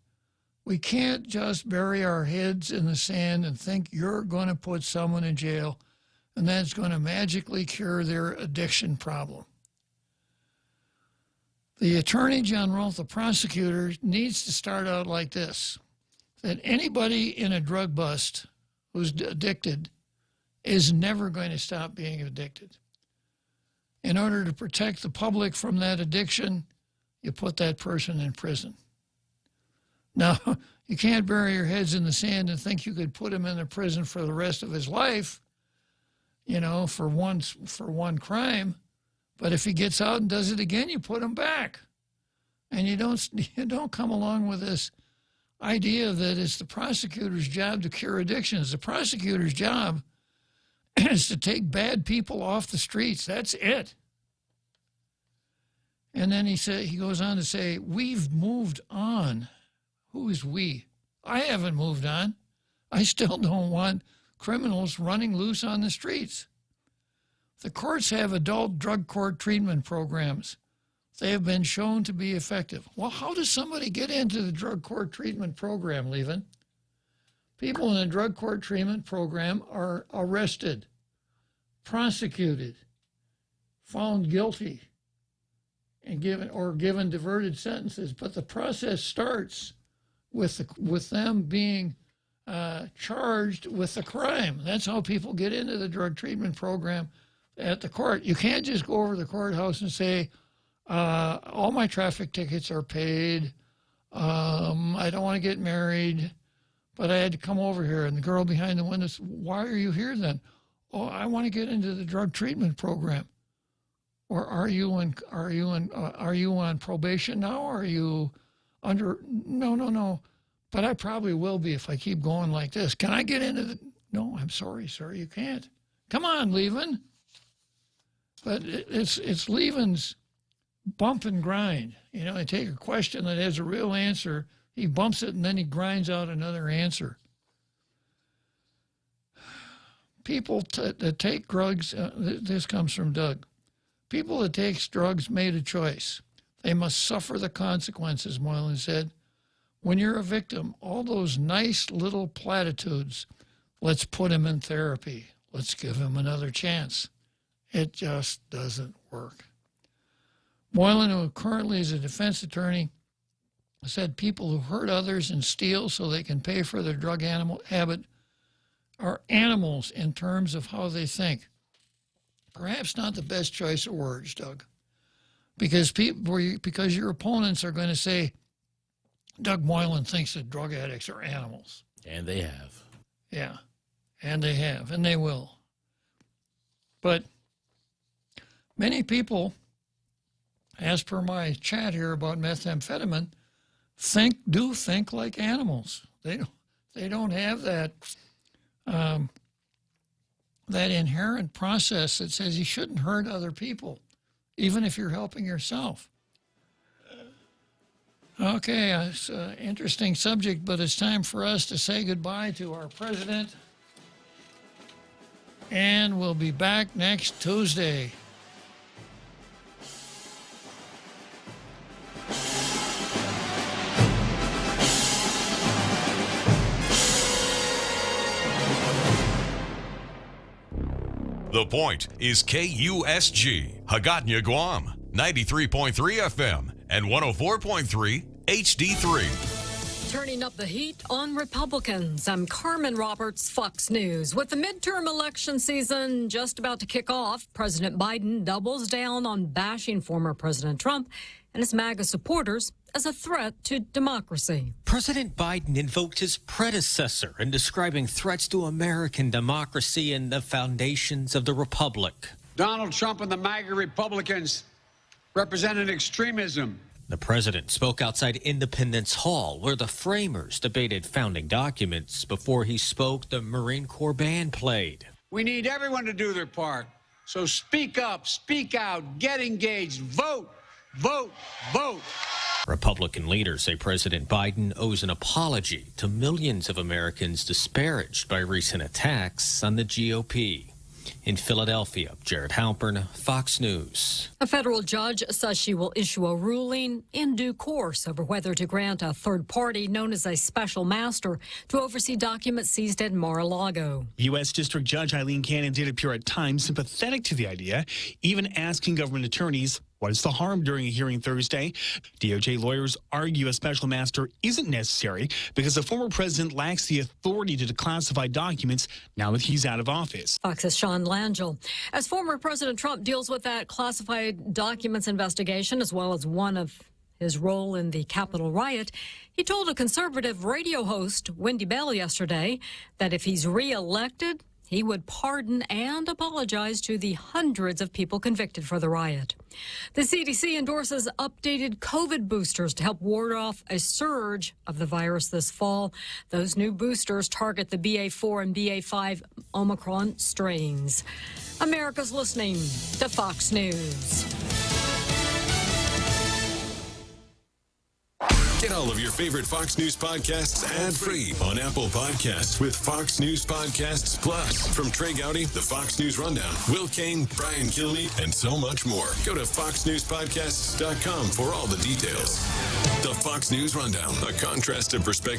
We can't just bury our heads in the sand and think you're going to put someone in jail and that's going to magically cure their addiction problem. The Attorney General, the prosecutor, needs to start out like this, that anybody in a drug bust who's addicted is never going to stop being addicted. In order to protect the public from that addiction, you put that person in prison. Now, you can't bury your heads in the sand and think you could put him in the prison for the rest of his life, for one crime. But if he gets out and does it again, you put him back. And you don't come along with this idea that it's the prosecutor's job to cure addictions. The prosecutor's job is to take bad people off the streets. That's it. And then he goes on to say, we've moved on. Who is we? I haven't moved on. I still don't want criminals running loose on the streets. The courts have adult drug court treatment programs. They have been shown to be effective. Well, how does somebody get into the drug court treatment program, Levin? People in the drug court treatment program are arrested, prosecuted, found guilty, and given diverted sentences. But the process starts with them being charged with the crime. That's how people get into the drug treatment program at the court. You can't just go over to the courthouse and say, all my traffic tickets are paid. I don't want to get married, but I had to come over here. And the girl behind the window said, why are you here then? Oh, I want to get into the drug treatment program. Or are you on probation now? Are you under? No. But I probably will be if I keep going like this. Can I get into the? No, I'm sorry, sir, you can't. Come on, Levin. But it's Levin's bump and grind. I take a question that has a real answer, he bumps it, and then he grinds out another answer. People that take drugs, this comes from Doug. People that take drugs made a choice. They must suffer the consequences, Moylan said. When you're a victim, all those nice little platitudes, let's put him in therapy, let's give him another chance, it just doesn't work. Moylan, who currently is a defense attorney, said people who hurt others and steal so they can pay for their drug habit are animals in terms of how they think. Perhaps not the best choice of words, Doug, because your opponents are going to say, Doug Moylan thinks that drug addicts are animals. And they have. Yeah, and they have, and they will. But many people, as per my chat here about methamphetamine, do think like animals. They don't have that that inherent process that says you shouldn't hurt other people, even if you're helping yourself. Okay, it's an interesting subject, but it's time for us to say goodbye to our president. And we'll be back next Tuesday. The Point is KUSG, Hagåtña, Guam, 93.3 FM and 104.3 HD3. Turning up the heat on Republicans. I'm Carmen Roberts, Fox News. With the midterm election season just about to kick off, President Biden doubles down on bashing former President Trump and his MAGA supporters as a threat to democracy. President Biden invoked his predecessor in describing threats to American democracy and the foundations of the republic. Donald Trump and the MAGA Republicans represented extremism. The president spoke outside Independence Hall, where the framers debated founding documents. Before he spoke, the Marine Corps band played. We need everyone to do their part. So speak up, speak out, get engaged, vote, vote, vote. Republican leaders say President Biden owes an apology to millions of Americans disparaged by recent attacks on the GOP. In Philadelphia, Jared Halpern, Fox News. A federal judge says she will issue a ruling in due course over whether to grant a third party known as a special master to oversee documents seized at Mar-a-Lago. U.S. District Judge Eileen Cannon did appear at times sympathetic to the idea, even asking government attorneys, what is the harm during a hearing Thursday? DOJ lawyers argue a special master isn't necessary because the former president lacks the authority to declassify documents now that he's out of office. Fox's Sean Langell. As former President Trump deals with that classified documents investigation, as well as one of his role in the Capitol riot, he told a conservative radio host, Wendy Bell, yesterday that if he's reelected, he would pardon and apologize to the hundreds of people convicted for the riot. The CDC endorses updated COVID boosters to help ward off a surge of the virus this fall. Those new boosters target the BA4 and BA5 Omicron strains. America's listening to Fox News. Get all of your favorite Fox News podcasts ad-free on Apple Podcasts with Fox News Podcasts Plus. From Trey Gowdy, the Fox News Rundown, Will Kane, Brian Kilmeade, and so much more. Go to foxnewspodcasts.com for all the details. The Fox News Rundown, a contrast of perspective